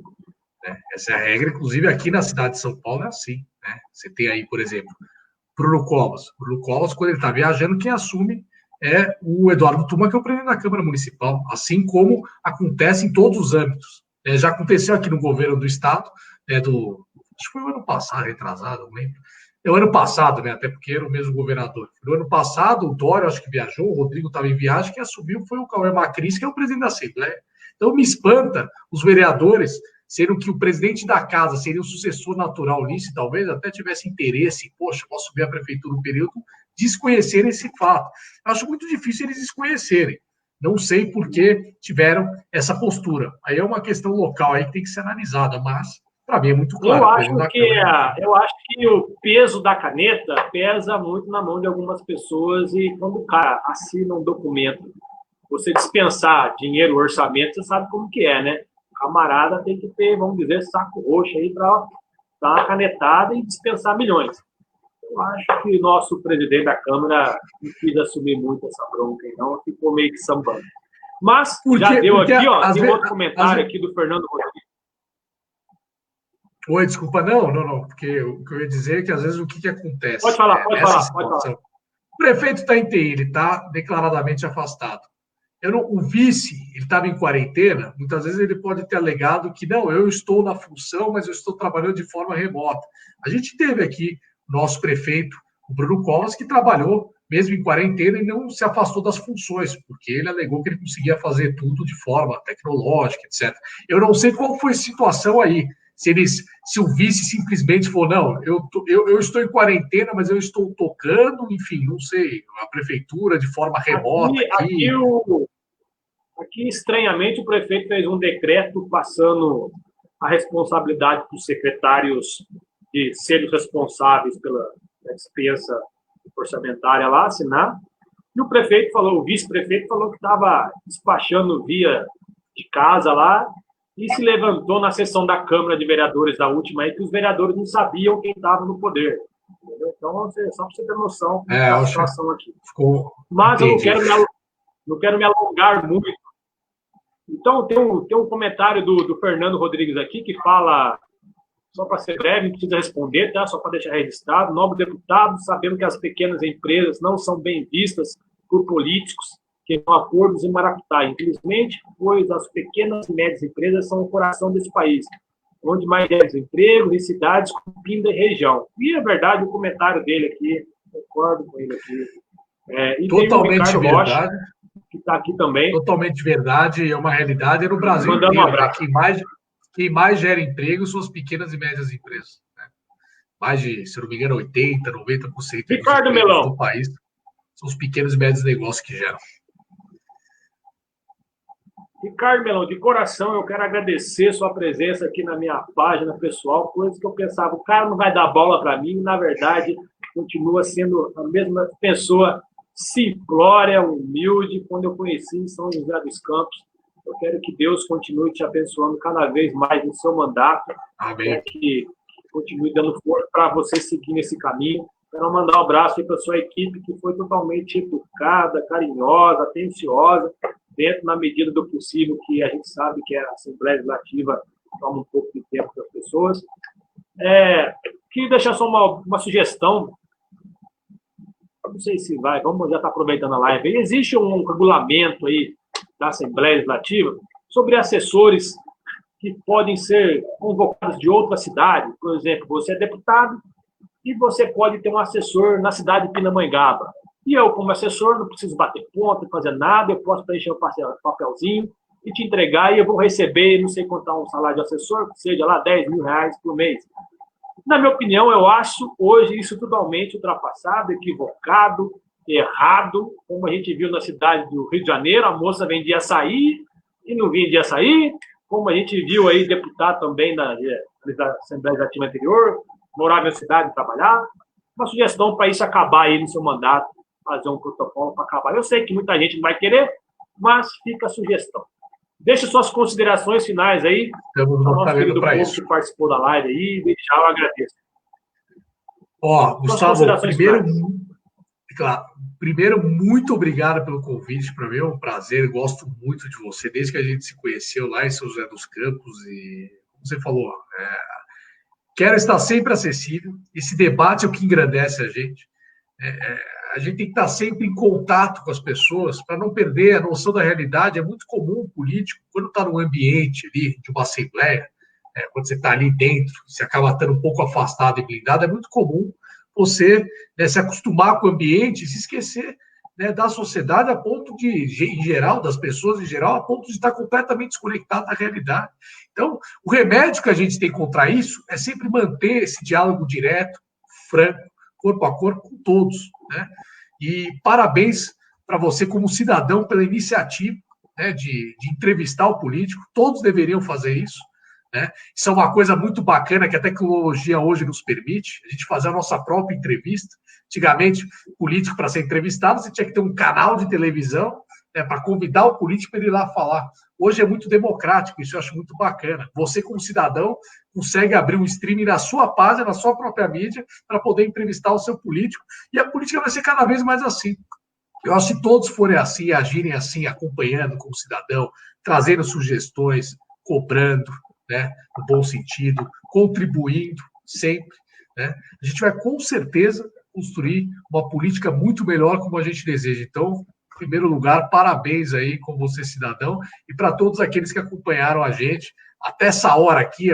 Né? Essa é a regra, inclusive aqui na cidade de São Paulo é assim. Né? Você tem aí, por exemplo, Bruno Covas. Bruno Covas, quando ele está viajando, quem assume é o Eduardo Tuma, que é o presidente da Câmara Municipal, assim como acontece em todos os âmbitos. Já aconteceu aqui no governo do Estado, acho que foi o ano passado, retrasado, não lembro. É o ano passado, né? Até porque era o mesmo governador. No ano passado, o Dória, acho que viajou, o Rodrigo estava em viagem, quem assumiu foi o Cauê Macris, que é o presidente da Assembleia. Então, me espanta os vereadores, sendo que o presidente da casa seria o sucessor natural nisso, talvez até tivesse interesse, poxa, posso subir a prefeitura no período, desconhecerem esse fato. Acho muito difícil eles desconhecerem. Não sei por que tiveram essa postura. Aí é uma questão local aí que tem que ser analisada, mas para mim é muito claro. Eu acho que o peso da caneta pesa muito na mão de algumas pessoas e quando o cara assina um documento, você dispensar dinheiro, orçamento, você sabe como que é, né? camarada tem que ter, vamos dizer, saco roxo aí para dar uma canetada e dispensar milhões. Eu acho que nosso presidente da Câmara não quis assumir muito essa bronca aí, não, ficou meio que sambando. Mas já deu aqui, ó, tem outro comentário aqui do Fernando Rodrigues. Oi, desculpa, não, porque o que eu ia dizer é que às vezes o que acontece? Pode falar. O prefeito está em TI, ele está declaradamente afastado. O vice, ele estava em quarentena, muitas vezes ele pode ter alegado que não, eu estou na função, mas eu estou trabalhando de forma remota. A gente teve aqui o nosso prefeito, o Bruno Covas, que trabalhou mesmo em quarentena e não se afastou das funções, porque ele alegou que ele conseguia fazer tudo de forma tecnológica, etc. Eu não sei qual foi a situação aí, se o vice simplesmente falou, não, eu estou em quarentena, mas eu estou tocando, enfim, não sei, a prefeitura de forma remota. Aqui, estranhamente, o prefeito fez um decreto passando a responsabilidade para os secretários de serem responsáveis pela despesa orçamentária lá, assinar. E o vice-prefeito falou que estava despachando via de casa lá, e se levantou na sessão da Câmara de Vereadores da última aí, que os vereadores não sabiam quem estava no poder. Entendeu? Então, só para você ter noção da situação aqui. Mas eu não quero me alongar muito. Então, tem um comentário do Fernando Rodrigues aqui, que fala, só para ser breve, não precisa responder, tá? Só para deixar registrado, nobre deputado, sabendo que as pequenas empresas não são bem vistas por políticos, que são acordos em maracutá, infelizmente, pois as pequenas e médias empresas são o coração desse país, onde mais gera empregos em cidades como Pinda e região. E é verdade o comentário dele aqui, concordo com ele aqui. E totalmente tem o Ricardo verdade. Rocha, que está aqui também. Totalmente verdade, é uma realidade no Brasil Mandando inteiro. Um abraço. Quem mais gera emprego são as pequenas e médias empresas. Né? Mais de, se não me engano, 80%, 90% Ricardo Melão do país são os pequenos e médios negócios que geram. Ricardo Melão, de coração, eu quero agradecer sua presença aqui na minha página pessoal, coisa que eu pensava, o cara não vai dar bola para mim, na verdade, continua sendo a mesma pessoa simplória, humilde, quando eu conheci em São José dos Campos. Eu quero que Deus continue te abençoando cada vez mais no seu mandato. Amém. Que continue dando força para você seguir nesse caminho. Quero mandar um abraço para a sua equipe, que foi totalmente educada, carinhosa, atenciosa, dentro, na medida do possível, que a gente sabe que a Assembleia Legislativa toma um pouco de tempo das pessoas. Queria deixar só uma sugestão. Não sei se vai, vamos já estar aproveitando a live. Existe um regulamento aí da Assembleia Legislativa sobre assessores que podem ser convocados de outra cidade. Por exemplo, você é deputado e você pode ter um assessor na cidade de Pindamonhangaba. E eu, como assessor, não preciso bater ponto, não fazer nada, eu posso preencher um papelzinho e te entregar, e eu vou receber, não sei quanto é um salário de assessor, que seja lá R$10 mil por mês. Na minha opinião, eu acho hoje isso totalmente ultrapassado, equivocado, errado, como a gente viu na cidade do Rio de Janeiro, a moça vendia açaí e não vendia açaí, como a gente viu aí deputado também da Assembleia Legislativa anterior, morava na cidade e trabalhava. Uma sugestão para isso acabar aí no seu mandato, fazer um protocolo para acabar. Eu sei que muita gente não vai querer, mas fica a sugestão. Deixe suas considerações finais aí. Estamos batalhando para isso. Que participou da live aí, já eu agradeço. Gustavo, primeiro, muito obrigado pelo convite. Para mim é um prazer, gosto muito de você, desde que a gente se conheceu lá em São José dos Campos. E, como você falou, quero estar sempre acessível. Esse debate é o que engrandece a gente. A gente tem que estar sempre em contato com as pessoas para não perder a noção da realidade. É muito comum o político, quando está num ambiente ali de uma assembleia, quando você está ali dentro, você acaba estando um pouco afastado e blindado, é muito comum você se acostumar com o ambiente e se esquecer da sociedade a ponto de, em geral, das pessoas em geral, a ponto de estar completamente desconectado da realidade. Então, o remédio que a gente tem contra isso é sempre manter esse diálogo direto, franco, corpo a corpo com todos. Né? E parabéns para você como cidadão pela iniciativa de entrevistar o político. Todos deveriam fazer isso. Né? Isso é uma coisa muito bacana que a tecnologia hoje nos permite, a gente fazer a nossa própria entrevista. Antigamente, político, para ser entrevistado, você tinha que ter um canal de televisão né, para convidar o político para ele ir lá falar. Hoje é muito democrático, isso eu acho muito bacana. Você, como cidadão, consegue abrir um streaming na sua página, na sua própria mídia, para poder entrevistar o seu político, e a política vai ser cada vez mais assim. Eu acho que se todos forem assim, agirem assim, acompanhando como cidadão, trazendo sugestões, cobrando, né, no bom sentido, contribuindo sempre, né, a gente vai com certeza construir uma política muito melhor como a gente deseja. Então, em primeiro lugar, parabéns aí com você, cidadão, e para todos aqueles que acompanharam a gente até essa hora aqui,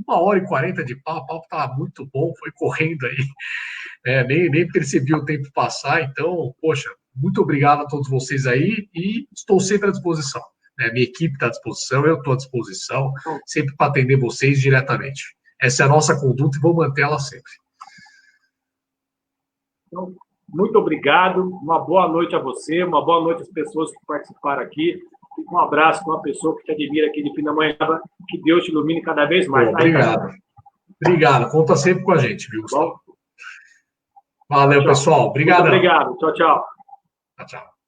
1h40 de papo, o papo estava muito bom, foi correndo aí, nem percebi o tempo passar, então, poxa, muito obrigado a todos vocês aí e estou sempre à disposição. Né? Minha equipe está à disposição, eu estou à disposição, sempre para atender vocês diretamente. Essa é a nossa conduta e vou manter ela sempre. Então, muito obrigado, uma boa noite a você, uma boa noite às pessoas que participaram aqui. Um abraço para uma pessoa que te admira aqui de Pindamonhangaba, que Deus te ilumine cada vez mais. Bom, obrigado. Obrigado, conta sempre com a gente, viu, Gustavo? Valeu, pessoal. Obrigado. Muito obrigado. Tchau, tchau. Tchau.